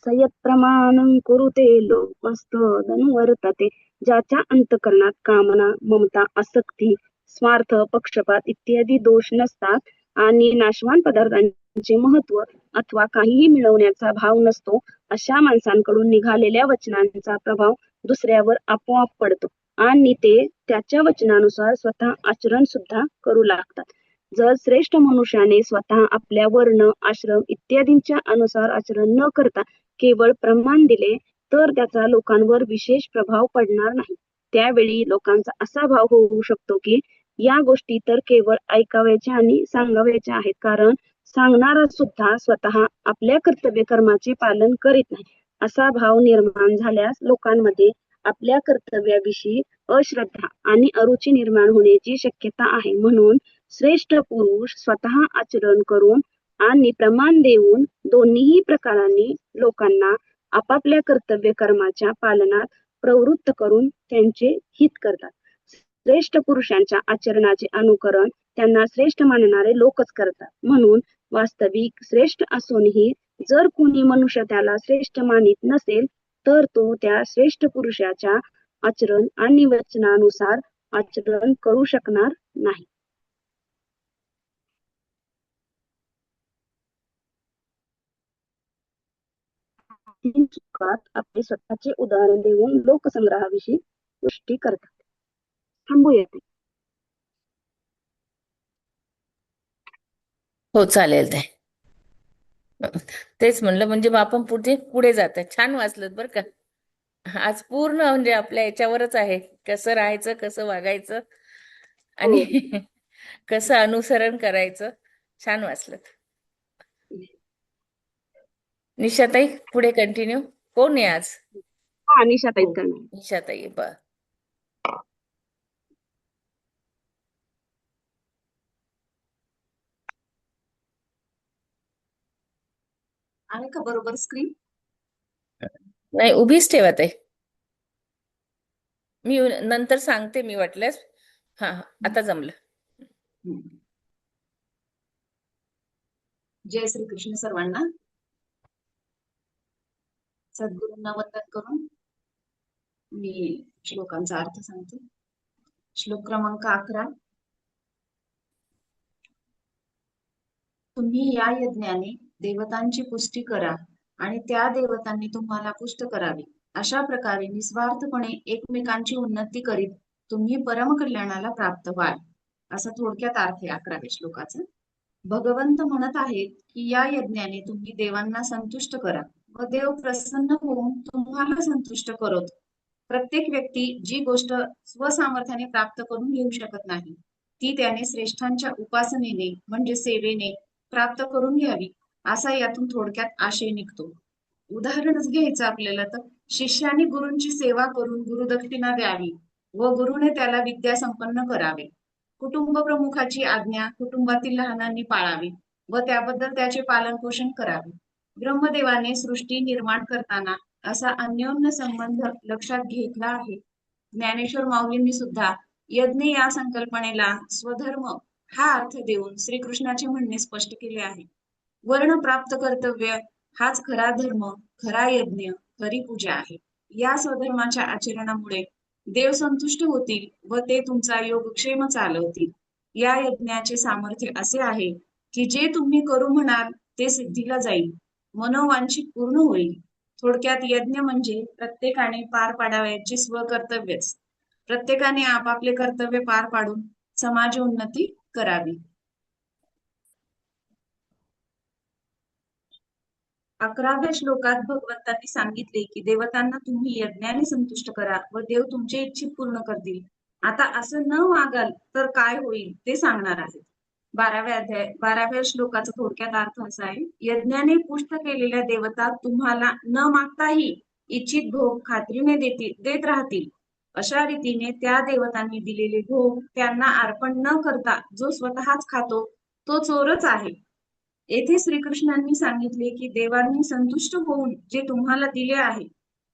[SPEAKER 2] संयत प्रमाणं कुरुते लोकस्तदनुवर्तते. ज्याच्या अंतःकरणात कामना, ममता, आसक्ती, स्वार्थ, पक्षपात इत्यादी दोष नसतात आणि नाशवान पदार्थांचे महत्त्व अथवा काहीही मिळवण्याचा भाव नसतो, अशा माणसांकडून निघालेल्या वचनांचा प्रभाव दुसऱ्यावर आपोआप पडतो आणि ते त्याच्या वचनानुसार स्वतः आचरण सुद्धा करू लागतात. जर श्रेष्ठ मनुष्याने स्वतः आपल्या वर्ण, आश्रम इत्यादींच्या अनुसार आचरण न करता केवळ प्रमाण दिले तर त्याचा लोकांवर विशेष प्रभाव पडणार नाही. त्यावेळी लोकांचा असा भाव होऊ शकतो की या गोष्टी तर केवळ ऐकाव्याच्या आणि सांगाव्याच्या आहेत, कारण सांगणारा सुद्धा स्वतः आपल्या कर्तव्य कर्माचे पालन करीत नाही. असा भाव निर्माण झाल्यास लोकांमध्ये आपल्या कर्तव्याविषयी अश्रद्धा आणि अरुची निर्माण होण्याची शक्यता आहे. म्हणून श्रेष्ठ पुरुष स्वतः आचरण करून आणि प्रमाण देऊन दोन्हीही प्रकारांनी लोकांना आपापल्या कर्तव्य कर्माच्या पालनात प्रवृत्त करून त्यांचे हित करतात. श्रेष्ठ पुरुषांच्या आचरणाचे अनुकरण त्यांना श्रेष्ठ मानणारे लोकच करतात. म्हणून वास्तविक श्रेष्ठ असूनही जर कोणी मनुष्य त्याला श्रेष्ठ मानित नसेल तर तो त्या श्रेष्ठ पुरुषाच्या आचरण आणि वचनानुसार आचरण करू शकणार नाही. तीन चुकात आपले स्वतःचे उदाहरण देऊन लोकसंग्रहाविषयी पुष्टी करतात. थांबूया ते.
[SPEAKER 1] हो चालेल ते. तेच म्हणलं, म्हणजे मग आपण पुढे पुढे जात छान वाचलं बरं का. आज पूर्ण म्हणजे आपल्या याच्यावरच आहे, कसं राहायचं, कसं वागायचं आणि
[SPEAKER 2] हो.
[SPEAKER 1] कसं अनुसरण करायचं. छान वाचलं. निशाताई पुढे कंटिन्यू. कोण आहे आज?
[SPEAKER 2] हा, निशाताईच
[SPEAKER 1] हो,
[SPEAKER 2] करणार.
[SPEAKER 1] निशाताई बर.
[SPEAKER 3] आहे का बरोबर स्क्रीन?
[SPEAKER 1] नाही, उभीच ठेवा ताई. मी नंतर सांगते मी वाटल्यास. हा हा, आता जमलं.
[SPEAKER 3] जय श्री कृष्ण सर्वांना. सद्गुरूंना वंदन करून मी श्लोकांचा अर्थ सांगते. श्लोक क्रमांक 11. तुम्ही या यज्ञाने देवतांची पुष्टी करा आणि त्या देवतांनी तुम्हाला पुष्ट करावी. अशा प्रकारे निस्वार्थपणे एकमेकांची उन्नती करीत तुम्ही परमकल्याणाला प्राप्त व्हाल. असा थोडक्यात अर्थ आहे 11व्या श्लोकाचा. भगवंत म्हणत आहेत की या यज्ञाने तुम्ही देवांना संतुष्ट करा व देव प्रसन्न होऊन तुम्हाला संतुष्ट करतो. प्रत्येक व्यक्ती जी गोष्ट स्वसामर्थ्याने प्राप्त करून घेऊ शकत नाही ती त्याने श्रेष्ठांच्या उपासनेने म्हणजे सेवेने प्राप्त करून घ्यावी, असा यातून थोडक्यात आशय निघतो. उदाहरणच घ्यायचं आपल्याला तर शिष्याने गुरूंची सेवा करून गुरुदक्षिणा द्यावी व गुरुने त्याला विद्या संपन्न करावे. कुटुंब प्रमुखाची आज्ञा कुटुंबातील लहानांनी पाळावी व त्याबद्दल त्याचे पालन पोषण करावे. ब्रह्मदेवाने सृष्टी निर्माण करताना असा अन्योन्य संबंध लक्षात घेतला आहे. ज्ञानेश्वर माऊलींनी सुद्धा यज्ञ या संकल्पनेला स्वधर्म हा अर्थ देऊन श्रीकृष्णाचे म्हणणे स्पष्ट केले आहे. वर्ण प्राप्त कर्तव्य हाच खरा धर्म, खरा यज्ञ, खरी पूजा आहे. या स्वधर्माच्या आचरणामुळे देव संतुष्ट होतील व ते तुमचा योगक्षेम चालवतील. या यज्ञाचे सामर्थ्य असे आहे की जे तुम्ही करू म्हणाल ते सिद्धीला जाईल, मनोवांछित पूर्ण होईल. थोडक्यात यज्ञ म्हणजे प्रत्येकाने पार पाडावयाची स्वकर्तव्यच. प्रत्येकाने आपापले कर्तव्य पार पाडून समाज उन्नती करावी. 11व्या श्लोकात भगवंतांनी सांगितले की देवतांना तुम्ही यज्ञाने संतुष्ट करा व देव तुमचे इच्छित पूर्ण करतील. आता असं न वागाल तर काय होईल ते सांगणार आहेत. 12व्या श्लोकाचा थोडक्यात अर्थ असा आहे, यज्ञाने पुष्ट केलेल्या देवता तुम्हाला न मागताही इच्छित भोग खात्रीने देत राहतील. अशा रीतीने त्या देवतांनी दिलेले भोग त्यांना अर्पण न करता जो स्वतःच खातो तो चोरच आहे. येथे श्रीकृष्णांनी सांगितले की देवांनी संतुष्ट होऊन जे तुम्हाला दिले आहे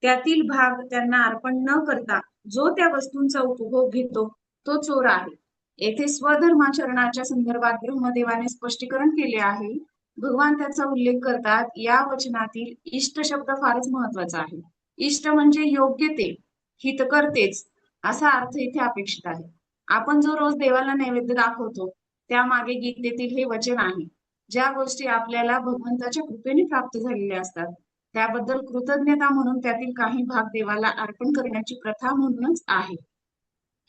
[SPEAKER 3] त्यातील भाग त्यांना अर्पण न करता जो त्या वस्तूंचा उपभोग घेतो तो चोर आहे. येथे स्वधर्माचरणाच्या संदर्भात ब्रह्मदेवाने स्पष्टीकरण केले आहे. भगवान त्याचा उल्लेख करतात. या वचनातील इष्ट शब्द फारच महत्वाचा आहे. इष्ट म्हणजे योग्य ते, हित करतेच असा अर्थ इथे अपेक्षित आहे. आपण जो रोज देवाला नैवेद्य दाखवतो त्यामागे गीतेतील हे वचन आहे. ज्या गोष्टी आपल्याला भगवंताच्या कृपेने प्राप्त झालेल्या असतात त्याबद्दल कृतज्ञता म्हणून त्यातील काही भाग देवाला अर्पण करण्याची प्रथा म्हणूनच आहे.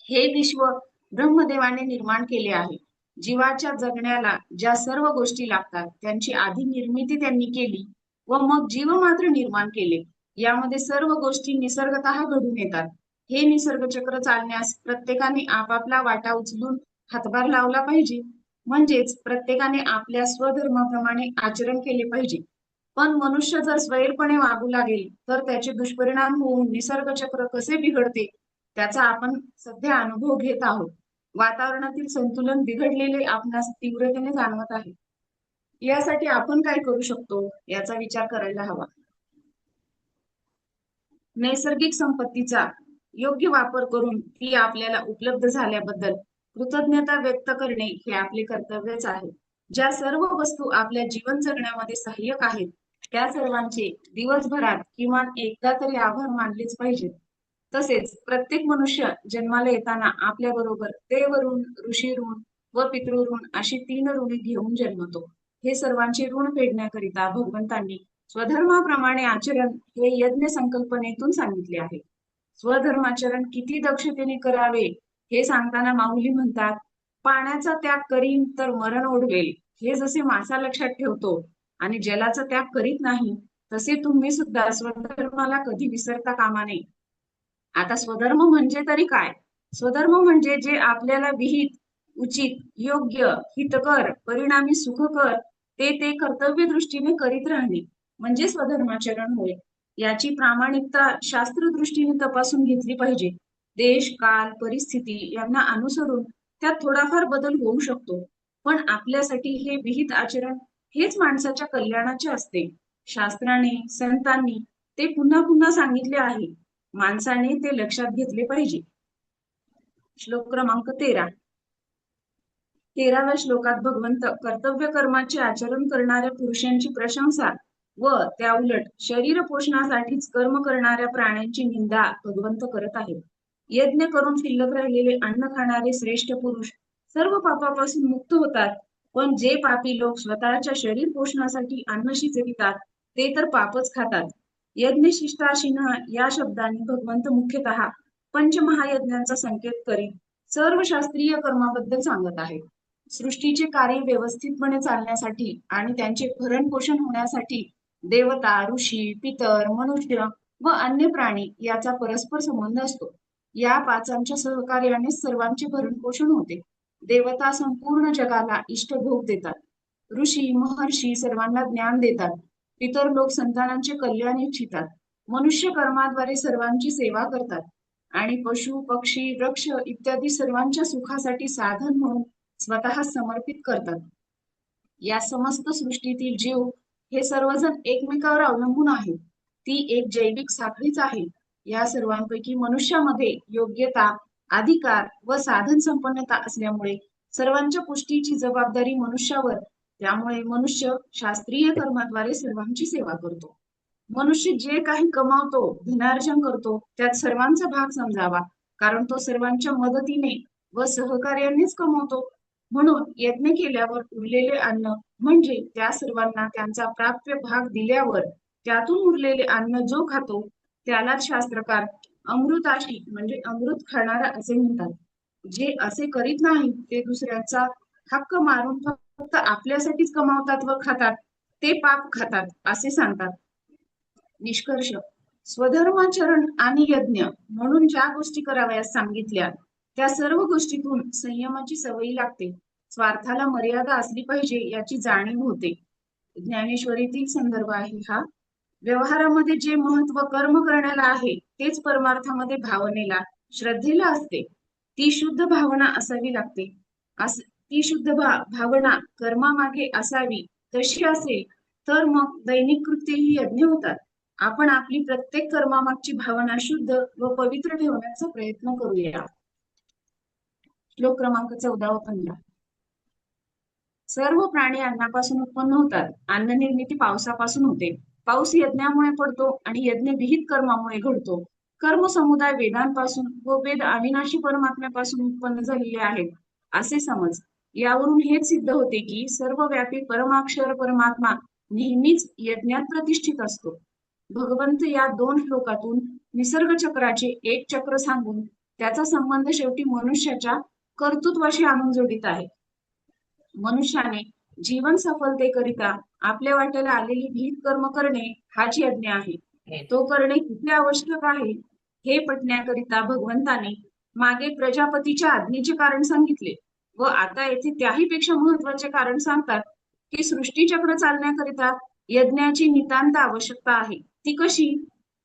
[SPEAKER 3] हे विश्व ब्रह्मदेवाने निर्माण केले आहे. जीवाच्या जगण्याला ज्या सर्व गोष्टी लागतात त्यांची आधी निर्मिती त्यांनी केली व मग जीव मात्र निर्माण केले. यामध्ये सर्व गोष्टी निसर्गतः घडून येतात. हे निसर्ग चक्र चालण्यास प्रत्येकाने आपापला वाटा उचलून हातभार लावला पाहिजे. म्हणजेच प्रत्येकाने आपल्या स्वधर्माप्रमाणे आचरण केले पाहिजे. पण मनुष्य जर स्वैरपणे वागू लागेल तर त्याचे दुष्परिणाम होऊन निसर्ग चक्र कसे बिघडते त्याचा आपण सध्या अनुभव घेत आहोत. वातावरणातील संतुलन बिघडलेले आपणास तीव्रतेने जाणवत आहे. यासाठी आपण काय करू शकतो याचा विचार करायला हवा. नैसर्गिक संपत्तीचा योग्य वापर करून ती आपल्याला उपलब्ध झाल्याबद्दल कृतज्ञता व्यक्त करणे हे आपले कर्तव्यच आहे. ज्या सर्व वस्तू आपल्या जीवन जगण्यामध्ये सहाय्यक आहेत त्या सर्वांचे दिवसभरात किमान एकदा तरी आभार मानलेच पाहिजेत. तसेच प्रत्येक मनुष्य जन्माला येताना आपल्या बरोबर देवऋण, ऋषी ऋण व पितृऋण अशी 3 ऋणे घेऊन जन्मतो. हे सर्वांचे ऋण फेडण्याकरिता भगवंतांनी स्वधर्माप्रमाणे आचरण हे यज्ञ संकल्पनेतून सांगितले आहे. स्वधर्माचरण किती दक्षतेने करावे हे सांगताना माऊली म्हणतात, पाण्याचा त्याग करीन तर मरण ओढवेल. हे जसे मासा लक्षात ठेवतो आणि जलाचा त्याग करीत नाही तसे तुम्ही सुद्धा स्वधर्माला कधी विसरता कामा नये. आता स्वधर्म म्हणजे तरी काय? स्वधर्म म्हणजे जे आपल्याला विहित, उचित, योग्य, हितकर, परिणामी सुखकर ते कर्तव्य दृष्टीने करीत राहणे म्हणजे स्वधर्माचरण होय. याची प्रामाणिकता शास्त्र दृष्टीने तपासून घेतली पाहिजे. देश, काल, परिस्थिती यांना अनुसरून त्यात थोडाफार बदल होऊ शकतो. पण आपल्यासाठी हे विहित आचरण हेच माणसाच्या कल्याणाचे असते. शास्त्राने, संतांनी ते पुन्हा पुन्हा सांगितले आहे. माणसाने ते लक्षात घेतले पाहिजे. श्लोक क्रमांक 13. 13व्या श्लोकात भगवंत कर्तव्य कर्माचे आचरण करणाऱ्या पुरुषांची प्रशंसा व त्या उलट शरीर पोषणासाठीच कर्म करणाऱ्या प्राण्यांची निंदा भगवंत करत आहेत. यज्ञ करून शिल्लक राहिलेले अन्न खाणारे श्रेष्ठ पुरुष सर्व पापापासून मुक्त होतात. पण जे पापी लोक स्वतःच्या शरीर पोषणासाठी अन्न शिजवितात ते तर पापच खातात. यज्ञशिष्टाशिनः या शब्दांनी भगवंत मुख्यतः पंचमहायज्ञांचा संकेत करीत सर्व शास्त्रीय कर्माबद्दल सांगत आहेत. सृष्टीचे कार्य व्यवस्थितपणे चालण्यासाठी आणि त्यांचे भरण पोषण होण्यासाठी देवता, ऋषी, पितर, मनुष्य व अन्य प्राणी याचा परस्पर संबंध असतो. या पाचांच्या सहकार्याने सर्वांचे भरण पोषण होते. देवता संपूर्ण जगाला इष्टभोग देतात. ऋषी, महर्षी सर्वांना ज्ञान देतात. पितर लोक संतानांचे कल्याण इच्छितात. मनुष्य कर्माद्वारे सर्वांची सेवा करतात आणि पशु, पक्षी, वृक्ष इत्यादी सर्वांच्या सुखासाठी साधन म्हणून स्वतः समर्पित करतात. या समस्त सृष्टीतील जीव हे सर्वजण एकमेकावर अवलंबून आहेत. ती एक जैविक साखळीच आहे. या सर्वांपैकी मनुष्यामध्ये योग्यता, अधिकार व साधन संपन्नता असल्यामुळे सर्वांच्या पुष्टीची जबाबदारी मनुष्यावर. त्यामुळे मनुष्य शास्त्रीय कर्माद्वारे सर्वांची सेवा करतो. मनुष्य जे काही कमावतो, धनार्जन करतो त्यात सर्वांचा भाग समजावा, कारण तो सर्वांच्या मदतीने व सहकार्यानेच कमवतो. म्हणून यज्ञ केल्यावर उरलेले अन्न म्हणजे त्या सर्वांना त्यांचा प्राप्य भाग दिल्यावर त्यातून उरलेले अन्न जो खातो त्यालाच शास्त्रकार अमृताशी म्हणजे अमृत खाणारा असे म्हणतात. जे असे करीत नाही ते दुसऱ्याचा हक्क मारून फक्त आपल्यासाठीच कमावतात व खातात ते पाप खातात असे सांगतात. निष्कर्ष, स्वधर्माचरण आणि यज्ञ म्हणून ज्या गोष्टी करावयास सांगितल्या त्या सर्व गोष्टीतून संयमाची सवय लागते. स्वार्थाला मर्यादा असली पाहिजे याची जाणीव होते. ज्ञानेश्वरीतील संदर्भ आहे हा. व्यवहारामध्ये जे महत्व कर्म करण्याला आहे तेच परमार्थामध्ये भावनेला, श्रद्धेला असते. ती शुद्ध भावना असावी लागते. ती शुद्ध भावना कर्मामागे असावी. तशी असेल तर मग दैनिक कृत्येही यज्ञ होतात. आपण आपली प्रत्येक कर्मामागची भावना शुद्ध व पवित्र ठेवण्याचा प्रयत्न करूया. श्लोक क्रमांक 14 व 15. सर्व प्राणी अन्नापासून उत्पन्न होतात. अन्न निर्मिती पावसापासून होते. पाऊस यज्ञामुळे पडतो आणि यज्ञ विहित कर्मामुळे घडतो. कर्म समुदाय वेदांपासून व वेद अविनाशी परमात्म्यापासून उत्पन्न झालेले आहेत असे समज. यावरून हेच सिद्ध होते की सर्वव्यापी परमाक्षर परमात्मा नेहमीच यज्ञात प्रतिष्ठित असतो. भगवंत या 2 श्लोकातून निसर्ग चक्राचे एक चक्र सांगून त्याचा संबंध शेवटी मनुष्याच्या कर्तृत्वाशी आणून जोडीत आहे. मनुष्याने जीवन सफलतेकरिता आपल्या वाट्याला आलेली विहित कर्म करणे हाच यज्ञ आहे. तो करणे किती आवश्यक आहे हे पटण्याकरिता भगवंताने मागे प्रजापतीच्या आज्ञेचे कारण सांगितले व आता येथे त्याही पेक्षा महत्वाचे कारण सांगतात की सृष्टीचक्र चालण्याकरिता यज्ञाची नितांत आवश्यकता आहे. ती कशी?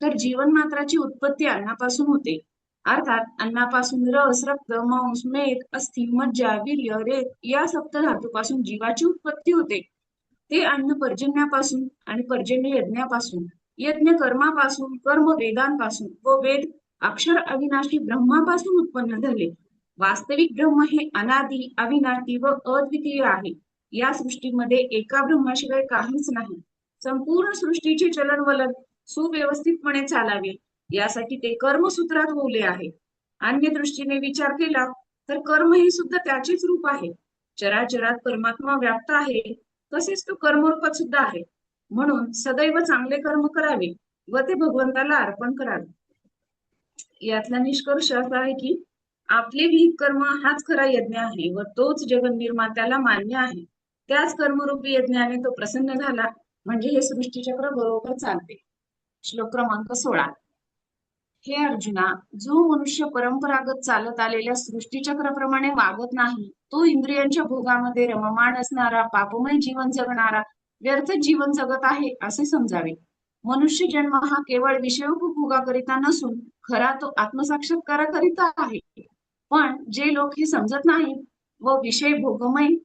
[SPEAKER 3] तर जीवनमात्राची उत्पत्ती अन्नापासून होते. अर्थात अन्नापासून रस, रक्त, मांस, मेद, अस्थि, मज्जा, वीर्य, रेत या सप्तधातूपासून जीवाची उत्पत्ती होते. ते अन्न पर्जन्यापासून आणि पर्जन्य यज्ञापासून, यज्ञ कर्मापासून, कर्म वेदांपासून व वेद अक्षर अविनाशी ब्रह्मापासून उत्पन्न झाले. वास्तविक ब्रह्म हे अनादी, अविनाशी व अद्वितीय आहे. या सृष्टीमध्ये एका ब्रह्माशिवाय काहीच नाही. संपूर्ण सृष्टीचे चलनवलन सुव्यवस्थितपणे चालावे यासाठी ते कर्मसूत्रात ओवले आहे. अन्य दृष्टीने विचार केला तर कर्म हे सुद्धा त्याचेच रूप आहे. चराचरात परमात्मा व्याप्त आहे तसेच तो कर्मरूपात सुद्धा आहे. म्हणून सदैव चांगले कर्म करावे व ते भगवंताला अर्पण करावे. यातला निष्कर्ष असा आहे की आपले विहित कर्म हाच खरा यज्ञ आहे व तोच जगन्निर्मात्याला मान्य आहे. त्याच कर्मरूपी यज्ञाने तो प्रसन्न झाला म्हणजे हे सृष्टीचक्र बरोबर चालते. श्लोक क्रमांक 16. हे अर्जुना, जो मनुष्य परंपरागत चालत आलेल्या सृष्टीचक्राप्रमाणे वागत नाही, तो इंद्रियांच्या भोगामध्ये रममाण असणारा पापमय जीवन जगणारा व्यर्थ जीवन जगत आहे असे समजावे. मनुष्य जन्म हा केवळ विषयोपभोगाकरिता नसून खरा तो आत्मसाक्षात्काराकरिता आहे. पण जे लोक हे समजत नाहीत व विषय भोगमय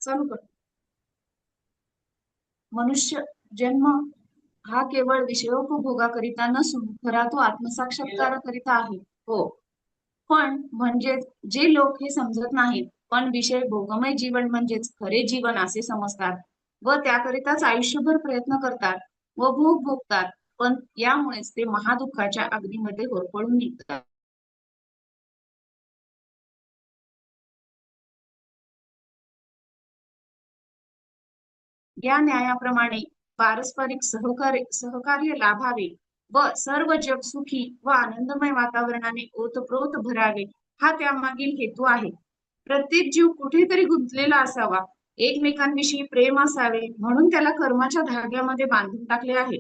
[SPEAKER 3] चालू कर. मनुष्य जन्म हा केवळ विषयोपभोगाकरिता नसून खरा तो आत्मसाक्षात्काराकरिता आहे. हो, पण म्हणजे जे लोक हे समजत नाहीत पण विषय भोगमय जीवन म्हणजेच खरे जीवन असे समजतात व त्याकरिताच आयुष्यभर प्रयत्न करतात व भोग भोगतात, पण यामुळेच ते महादुःखाच्या अग्नीमध्ये होरपळून निघतात. या न्यायाप्रमाणे पारस्परिक सहकार्य लाभावे व सर्व जग सुखी व आनंदमय वातावरणाने ओतप्रोत भरावे हा त्यामागील हेतू आहे. प्रत्येक जीव कुठेतरी गुंतलेला असावा, एकमेकांविषयी प्रेम असावे म्हणून त्याला कर्माच्या धाग्यामध्ये बांधून टाकले आहे.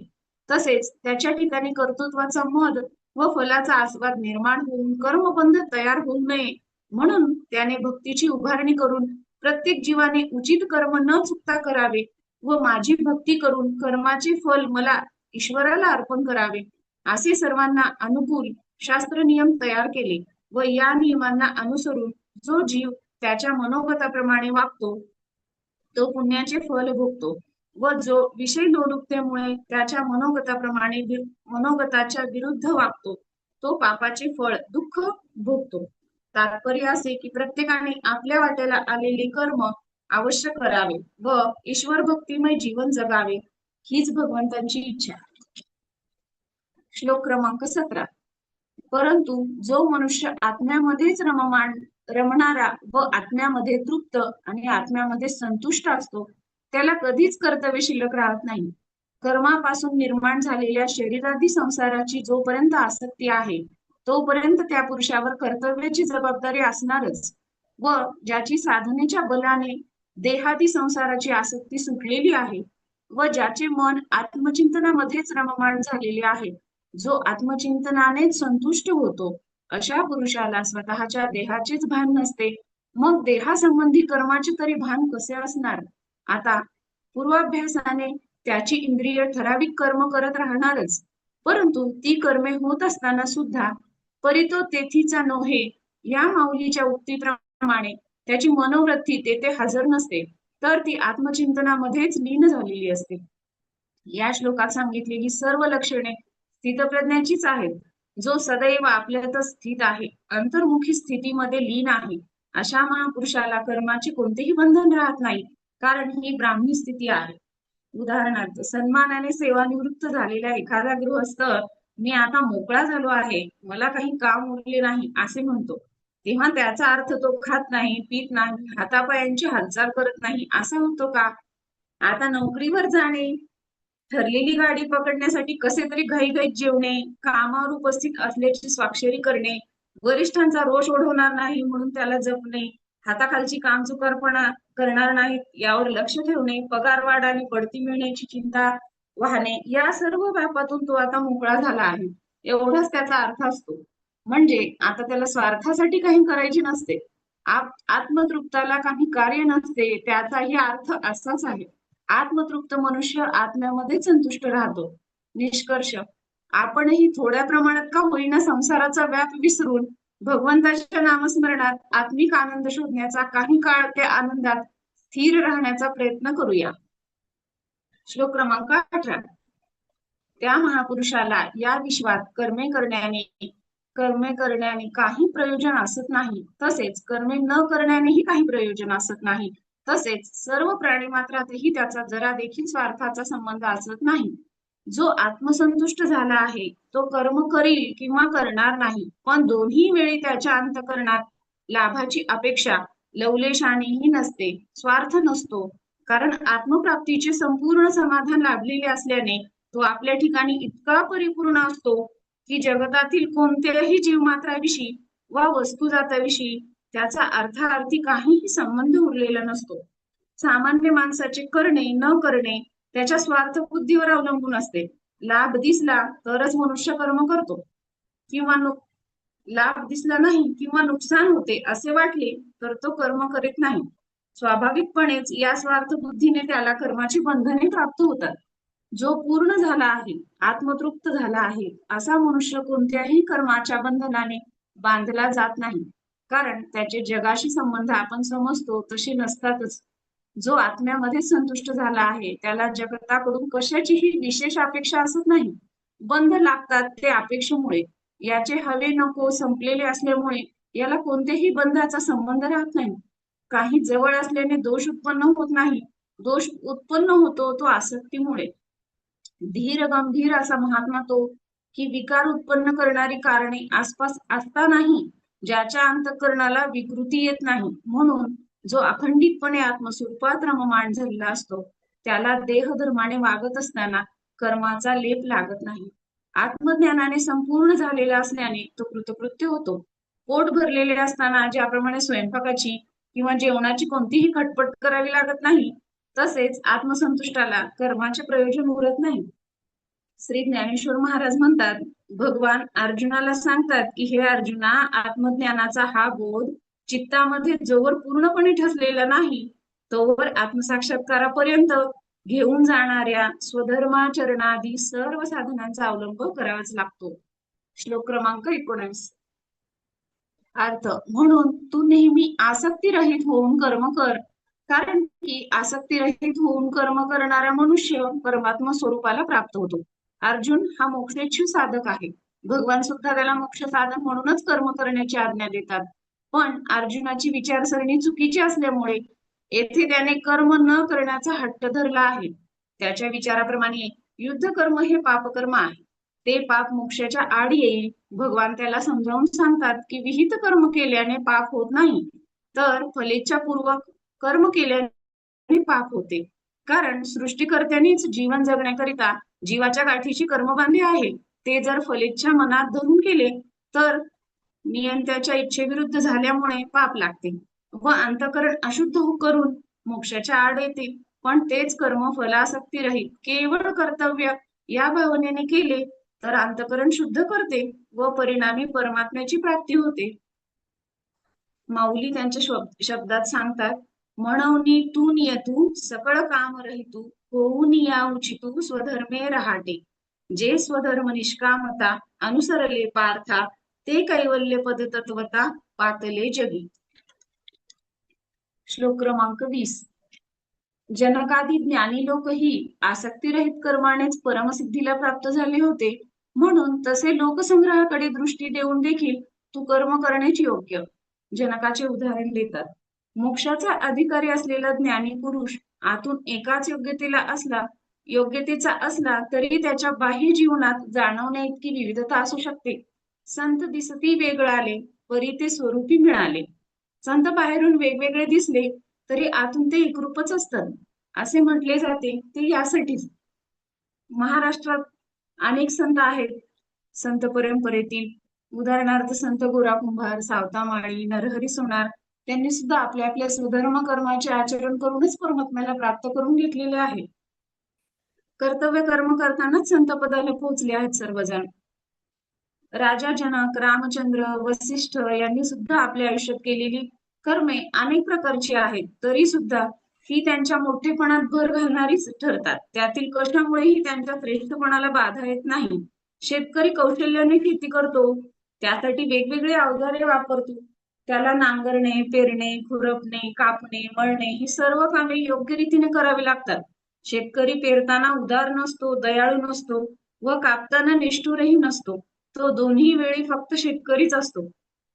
[SPEAKER 3] तसेच त्याच्या ठिकाणी कर्तृत्वाचा मद व फलाचा आस्वाद निर्माण होऊन कर्मबंध तयार होऊ नये म्हणून त्याने भक्तीची उभारणी करून प्रत्येक जीवाने उचित कर्म न चुकता करावे व माझी भक्ती करून कर्माचे फल मला ईश्वराला अर्पण करावे असे सर्वांना अनुकूल शास्त्र नियम तयार केले व या नियमांना अनुसरून जो जीव त्याच्या मनोगताप्रमाणे वागतो तो पुण्याचे फल भोगतो व जो विषय लोलुपतेमुळे त्याच्या मनोगताच्या विरुद्ध वागतो तो पापाचे फळ दुःख भोगतो. तात्पर्य असे की प्रत्येकाने आपल्या वाट्याला आलेले कर्म अवश्य करावे व ईश्वर भक्तिमय जीवन जगावे हीच भगवंतांची इच्छा. श्लोक क्रमांक 17. परंतु जो मनुष्य आत्म्यामध्येच रमणारा व आत्म्यामध्ये तृप्त आणि आत्म्यामध्ये संतुष्ट असतो त्याला कधीच कर्तव्य शिल्लक राहत नाही. कर्मापासून निर्माण झालेल्या शरीरादी संसाराची जोपर्यंत आसक्ती आहे तोपर्यंत त्या पुरुषावर कर्तव्याची जबाबदारी असणारच व ज्याची साधनेच्या बलाने देहादी संसाराची आसक्ती सुटलेली आहे व ज्याचे मन आत्मचिंतनामध्येच रममाण झालेले आहे, जो आत्मचिंतनानेच संतुष्ट होतो अशा पुरुषाला स्वतःच्या देहाचेच भान नसते. मग देहासंबंधी कर्माचे तरी भान कसे असणार? आता पूर्वाभ्यासाने त्याची इंद्रिय ठराविक कर्म करत राहणारच, परंतु ती कर्मे होत असताना सुद्धा परी तो तेथीचा नव्हे या माऊलीच्या उक्तीप्रमाणे त्याची मनोवृत्ती तेथे हजर नसते, तर ती आत्मचिंतनामध्येच लीन झालेली असते. या श्लोकात सांगितलेली सर्व लक्षणे स्थितप्रज्ञाचीच आहेत. जो सदैव आपल्यातच स्थित आहे, अंतर्मुखी स्थितीमध्ये लीन आहे, अशा महापुरुषाला कर्माचे कोणतेही बंधन राहत नाही, कारण ही ब्राह्मी स्थिती आहे. उदाहरणार्थ, सन्मानाने सेवानिवृत्त झालेला एखादा गृहस्थ मी आता मोकळा झालो आहे, मला काही काम उरले नाही असे म्हणतो, तेव्हा त्याचा अर्थ तो खात नाही, पीत नाही, हातापायांची हालचाल करत नाही असा होतो का? आता नोकरीवर जाणे, ठरलेली गाडी पकडण्यासाठी कसे तरी घाईघाईत जेवणे, कामावर उपस्थित असल्याची स्वाक्षरी करणे, वरिष्ठांचा रोष ओढवणार नाही म्हणून त्याला जपणे, हाताखालची कामचुकारपणा करणार नाहीत यावर लक्ष ठेवणे, पगारवाढ आणि बढती मिळण्याची चिंता वाहणे, या सर्व व्यापातून तो आता मोकळा झाला आहे, एवढाच त्याचा अर्थ असतो. म्हणजे आता त्याला स्वार्थासाठी काही करायचे नसते, आत्मतृप्ताला काही कार्य नसते, त्याचाही अर्थ असाच आहे. आत्मतृप्त मनुष्य आत्म्यामध्ये संतुष्ट राहतो. निष्कर्ष, आपणही थोड्या प्रमाणात का होईना संसाराचा व्याप विसरून भगवंताच्या नामस्मरणात आत्मिक आनंद शोधण्याचा, काही काळ त्या आनंदात स्थिर राहण्याचा प्रयत्न करूया. श्लोक क्रमांक 18. त्या महापुरुषाला या विश्वात कर्मे करण्याने काही प्रयोजन असत नाही, तसेच कर्मे न करण्यानेही काही प्रयोजन असत नाही. तसेच सर्व प्राणी मात्रातही त्याचा जरा देखील स्वार्थाचा संबंध असत नाही. जो आत्मसंतुष्ट झाला आहे तो कर्म करील किंवा करणार नाही, पण दोन्ही वेळी त्याच्या अंतःकरणात लाभाची अपेक्षा लवलेशानेही नसते, स्वार्थ नसतो. कारण आत्मप्राप्तीचे संपूर्ण समाधान लाभलेले असल्याने तो आपल्या ठिकाणी इतका परिपूर्ण असतो की जगतातील कोणत्याही जीवमात्राविषयी वा वस्तुजाताविषयी त्याचा अर्थार्थी काहीही संबंध उरलेला नसतो. सामान्य माणसाचे करणे न करणे त्याच्या स्वार्थ बुद्धीवर अवलंबून असते. लाभ दिसला तरच मनुष्य कर्म करतो, किंवा लाभ दिसला नाही किंवा नुकसान होते असे वाटले तर तो कर्म करीत नाही. स्वाभाविकपणेच या स्वार्थ बुद्धीने त्याला कर्माची बंधने प्राप्त होतात. जो पूर्ण झाला आहे, आत्मतृप्त झाला आहे, असा मनुष्य कोणत्याही कर्माच्या बंधनाने बांधला जात नाही, कारण त्याचे जगाशी संबंध आपण समजतो तसे नसतातच. जो आत्म्यामध्ये संतुष्ट झाला आहे त्याला जगताकडून कशाचीही विशेष अपेक्षा असत नाही. बंध लागतात ते अपेक्षेमुळे, याचे हवे नको संपलेले असल्यामुळे याला कोणत्याही बंधाचा संबंध राहत नाही. काही जवळ असल्याने दोष उत्पन्न होत नाही, दोष उत्पन्न होतो तो आसक्तीमुळे. धीर गंभीर असा महात्मा तो की विकार उत्पन्न करणारी कारणे आसपास असतानाही ज्याच्या अंतःकरणाला विकृती येत नाही, म्हणून जो अखंडितपणे आत्मस्वरूपात रममाण झालेला असतो त्याला देहधर्माने वागत असताना कर्माचा लेप लागत नाही. आत्मज्ञानाने संपूर्ण झालेला असल्याने तो कृतकृत्य होतो. पोट भरलेले असताना ज्याप्रमाणे स्वयंपाकाची किंवा जेवणाची कोणतीही खटपट करावी लागत नाही, तसेच आत्मसंतुष्टाला कर्माचे प्रयोजन उरत नाही. श्री ज्ञानेश्वर महाराज म्हणतात, भगवान अर्जुनाला सांगतात की हे अर्जुना, आत्मज्ञानाचा हा बोध चित्तामध्ये जोवर पूर्णपणे ठसलेला नाही तोवर आत्मसाक्षात्कारापर्यंत घेऊन जाणाऱ्या स्वधर्माचरणादी सर्व साधनांचा अवलंब करावाच लागतो. श्लोक क्रमांक 19. अर्थ, म्हणून तू नेहमी आसक्तीरहित होऊन कर्म कर, कारण की आसक्तीरहित होऊन कर्म करणारा मनुष्य परमात्मा स्वरूपाला प्राप्त होतो. अर्जुन हा मोक्षेच्छु साधक आहे. भगवान सुद्धा त्याला मोक्ष साधन म्हणूनच कर्म करण्याची आज्ञा देतात. पण अर्जुनाची विचारसरणी चुकीची असल्यामुळे येथे त्याने कर्म न करण्याचा हट्ट धरला आहे. त्याच्या विचाराप्रमाणे युद्ध कर्म हे पापकर्म आहे, ते पाप मोक्षाच्या आड येईल. भगवान त्याला समजावून सांगतात की विहित कर्म केल्याने पाप होत नाही, तर फलेच्छापूर्वक कर्म केल्याने पाप होते. कारण सृष्टीकर्त्यांनीच जीवन जगण्याकरिता जीवाच्या गाठीशी कर्म बांधले आहे. ते जर फलेच्छा मनात धरून केले तर नियंत्याच्या इच्छेविरुद्ध झाल्यामुळे पाप लागते व अंतःकरण अशुद्ध करून मोक्षाच्या आड येते. पण तेच कर्म फलासक्ती रहित केवळ कर्तव्य या भावनेने केले तर अंतःकरण शुद्ध करते व परिणामी परमात्म्याची प्राप्ती होते. माऊली त्यांच्या शब्दात सांगतात, म्हणूनी तू नियतू सकळ काम रहितू, होऊन या उचितू स्वधर्मे रहाटे. जे स्वधर्म निष्कामता अनुसरले पार्था, ते कैवल्य पद तत्वता पातले जगी. श्लोक क्रमांक 20. जनकादी ज्ञानी लोकही आसक्तिरहित कर्मानेच परमसिद्धीला प्राप्त झाले होते, म्हणून तसे लोकसंग्रहाकडे दृष्टी देऊन देखील तू कर्म करण्याच योग्य. जनकाचे उदाहरण देतात. मोक्षाचा अधिकारी असलेला ज्ञानी पुरुष आतून एकाच योग्यतेचा असला तरी त्याच्या बाह्य जीवनात जाणवण्या इतकी विविधता असू शकते. संत दिसती वेगळाले, परी ते स्वरूपी मिळाले. संत बाहेरून वेगवेगळे दिसले तरी आतून ते एकरूपच असतात असे म्हटले जाते ते यासाठीच. महाराष्ट्रात अनेक संत आहेत संत परंपरेतील. उदाहरणार्थ संत गोरा कुंभार, सावता माळी, नरहरी सोनार, त्यांनी सुद्धा आपल्या आपल्या स्वधर्म कर्माचे आचरण करूनच परमात्म्याला प्राप्त करून घेतलेले आहे. कर्तव्य कर्म करतानाच संत पदाला पोहोचले आहेत सर्वजण. राजा जनक, रामचंद्र, वसिष्ठ यांनी सुद्धा आपल्या आयुष्यात केलेली कर्मे अनेक प्रकारची आहेत, तरी सुद्धा ही त्यांच्या मोठेपणात भर घालणारीच ठरतात. त्यातील कष्टामुळेही त्यांच्या श्रेष्ठपणाला बाधा येत नाही. शेतकरी कौशल्याने शेती करतो, त्यासाठी वेगवेगळे अवजारे वापरतो. त्याला नांगरणे, पेरणे, खुरपणे, कापणे, मळणे ही सर्व कामे योग्य रीतीने करावी लागतात. शेतकरी पेरताना उदार नसतो, दयाळू नसतो व कापताना निष्ठुरही नसतो. तो दोन्ही वेळी फक्त शेतकरीच असतो.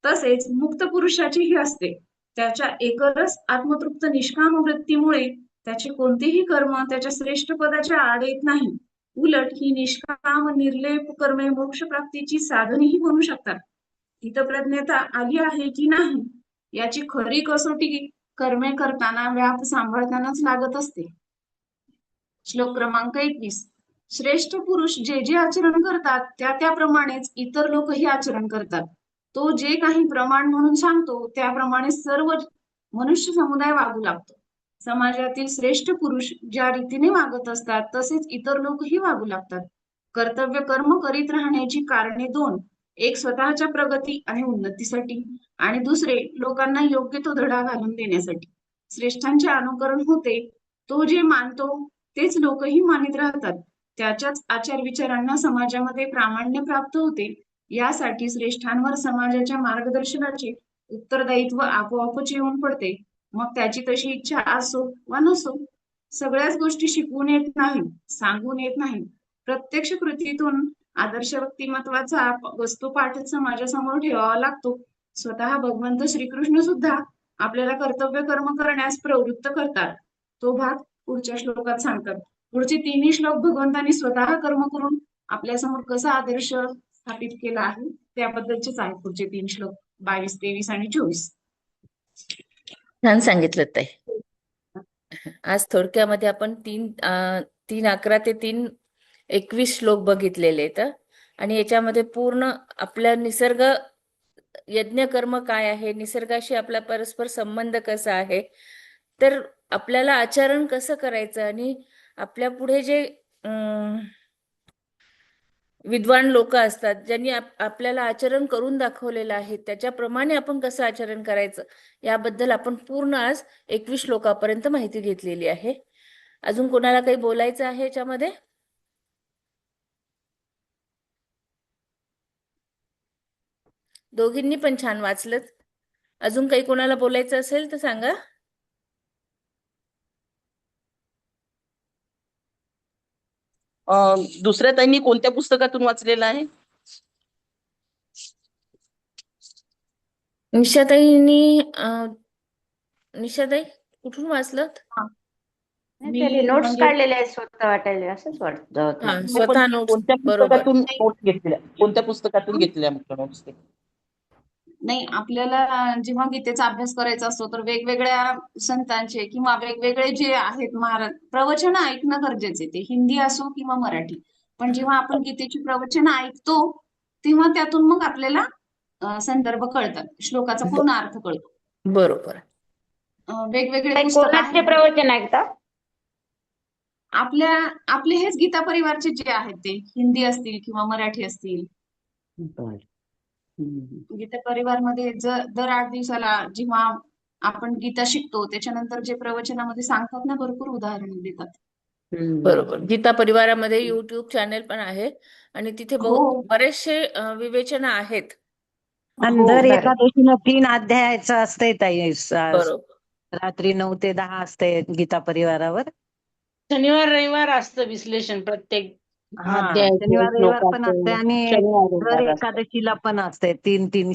[SPEAKER 3] तसेच मुक्त पुरुषाचीही असते. त्याच्या एकरस आत्मतृप्त निष्काम वृत्तीमुळे त्याचे कोणतेही कर्म त्याच्या श्रेष्ठ पदाच्या आड येत नाही. उलट ही निष्काम निर्लेप कर्मे मोक्ष प्राप्तीची साधनेही बनू शकतात. हितप्रज्ञता आली आहे की नाही याची खरी कसोटी कर्मे करताना व्याप सांभाळतानाच लागत असते. श्लोक क्रमांक 21. श्रेष्ठ पुरुष जे जे आचरण करतात त्याप्रमाणेच इतर लोकही आचरण करतात. तो जे काही प्रमाण म्हणून सांगतो त्याप्रमाणे सर्व मनुष्य समुदाय वागू लागतो. समाजातील श्रेष्ठ पुरुष ज्या रीतीने वागत असतात तसेच इतर लोकही वागू लागतात. कर्तव्य कर्म करीत राहण्याची कारणे दोन. एक स्वतःच्या प्रगती आणि उन्नतीसाठी आणि दुसरे लोकांना योग्य तो धडा घालून देण्यासाठी. श्रेष्ठांचे अनुकरण होते. तो जे मानतो तेच लोकही मानित राहतात. त्याच्याच आचार विचारांना समाजामध्ये प्रामाण्य प्राप्त होते. यासाठी श्रेष्ठांवर समाजाच्या मार्गदर्शनाचे उत्तरदायित्व आपोआपच येऊन पडते. मग त्याची तशी इच्छा असो वा नसो. सगळ्याच गोष्टी शिकवून येत नाहीत, सांगून येत नाहीत. प्रत्यक्ष कृतीतून आदर्श व्यक्तिमत्वाचा वस्तुपाठच समाजासमोर ठेवावा लागतो. स्वतः भगवंत श्रीकृष्ण सुद्धा आपल्याला कर्तव्य कर्म करण्यास प्रवृत्त करतात. तो भाग पुढच्या श्लोकात सांगतात. पुढचे तिन्ही श्लोक भगवंतांनी स्वतः कर्म करून आपल्या समोर कसा आदर्श स्थापित केला आहे त्याबद्दलचेच आहेत पुढचे 3 श्लोक 22, 23 आणि 24.
[SPEAKER 1] छान सांगितलं ताई. आज थोडक्यामध्ये आपण 3:11 ते 3:21 श्लोक बघितलेले आहेत आणि याच्यामध्ये पूर्ण आपला निसर्ग यज्ञ कर्म काय आहे, निसर्गाशी आपला परस्पर संबंध कसा आहे, तर आपल्याला आचरण कसं करायचं आणि आपल्या पुढे जे विद्वान लोक असतात ज्यांनी आपल्याला आचरण करून दाखवलेलं आहे त्याच्याप्रमाणे आपण कसं आचरण करायचं याबद्दल आपण पूर्ण आज 21 श्लोकापर्यंत माहिती घेतलेली आहे. अजून कोणाला काही बोलायचं आहे याच्यामध्ये? दोघींनी पण छान वाचलं. अजून काही कोणाला बोलायचं असेल तर सांगा.
[SPEAKER 4] दुसऱ्या ताईंनी कोणत्या पुस्तकातून वाचलेलं आहे?
[SPEAKER 1] निशाताई कुठून वाचलं?
[SPEAKER 3] मी
[SPEAKER 5] त्यांनी नोट्स
[SPEAKER 3] म्हणजे
[SPEAKER 5] काढलेले आहेत स्वतः वाटायला असंच वाटतं.
[SPEAKER 1] हा, स्वतः नोट्स.
[SPEAKER 4] कोणत्या
[SPEAKER 1] बरोबर.
[SPEAKER 4] पुस्तकातून नोट्स घेतलेल्या? कोणत्या पुस्तकातून घेतलेल्या मुख्य नोट्स ते?
[SPEAKER 3] नाही, आपल्याला जेव्हा गीतेचा अभ्यास करायचा असतो तर वेगवेगळ्या संतांचे किंवा वेगवेगळे जे आहेत महाराज प्रवचन ऐकणं गरजेचे. ते हिंदी असो किंवा मराठी. पण जेव्हा आपण गीतेची प्रवचन ऐकतो तेव्हा त्यातून मग आपल्याला संदर्भ कळतात, श्लोकाचा पूर्ण अर्थ कळतो.
[SPEAKER 1] बरोबर.
[SPEAKER 3] वेगवेगळे पुस्तक
[SPEAKER 5] कोणाचे
[SPEAKER 3] आहेत.
[SPEAKER 5] प्रवचन ऐकता?
[SPEAKER 3] आपले हेच गीता परिवारचे जे आहेत ते हिंदी असतील किंवा मराठी असतील. गीता परिवारमध्ये दर 8 दिवसाला जेव्हा आपण गीता शिकतो त्याच्यानंतर जे प्रवचनामध्ये सांगतात ना भरपूर उदाहरणं देतात.
[SPEAKER 1] बरोबर. गीता परिवारामध्ये YouTube चॅनेल पण आहे आणि तिथे
[SPEAKER 3] हो.
[SPEAKER 1] बरेचसे विवेचन आहेत.
[SPEAKER 6] आणि
[SPEAKER 2] हो,
[SPEAKER 6] दर
[SPEAKER 5] बरं.
[SPEAKER 6] एकादशीला 3 अध्यायाचं असतंय ताई.
[SPEAKER 1] बरोबर.
[SPEAKER 6] रात्री 9 ते 10 असते गीता परिवारावर.
[SPEAKER 7] शनिवार रविवार असतं विश्लेषण प्रत्येक
[SPEAKER 6] हा,
[SPEAKER 7] अध्यायाचं
[SPEAKER 6] शनिवार रविवार पण असते
[SPEAKER 7] श्लोकाचं
[SPEAKER 6] आणि
[SPEAKER 7] शनिवार
[SPEAKER 6] दर
[SPEAKER 7] रविवार असतं.
[SPEAKER 6] एकादशीला पण असते 3-3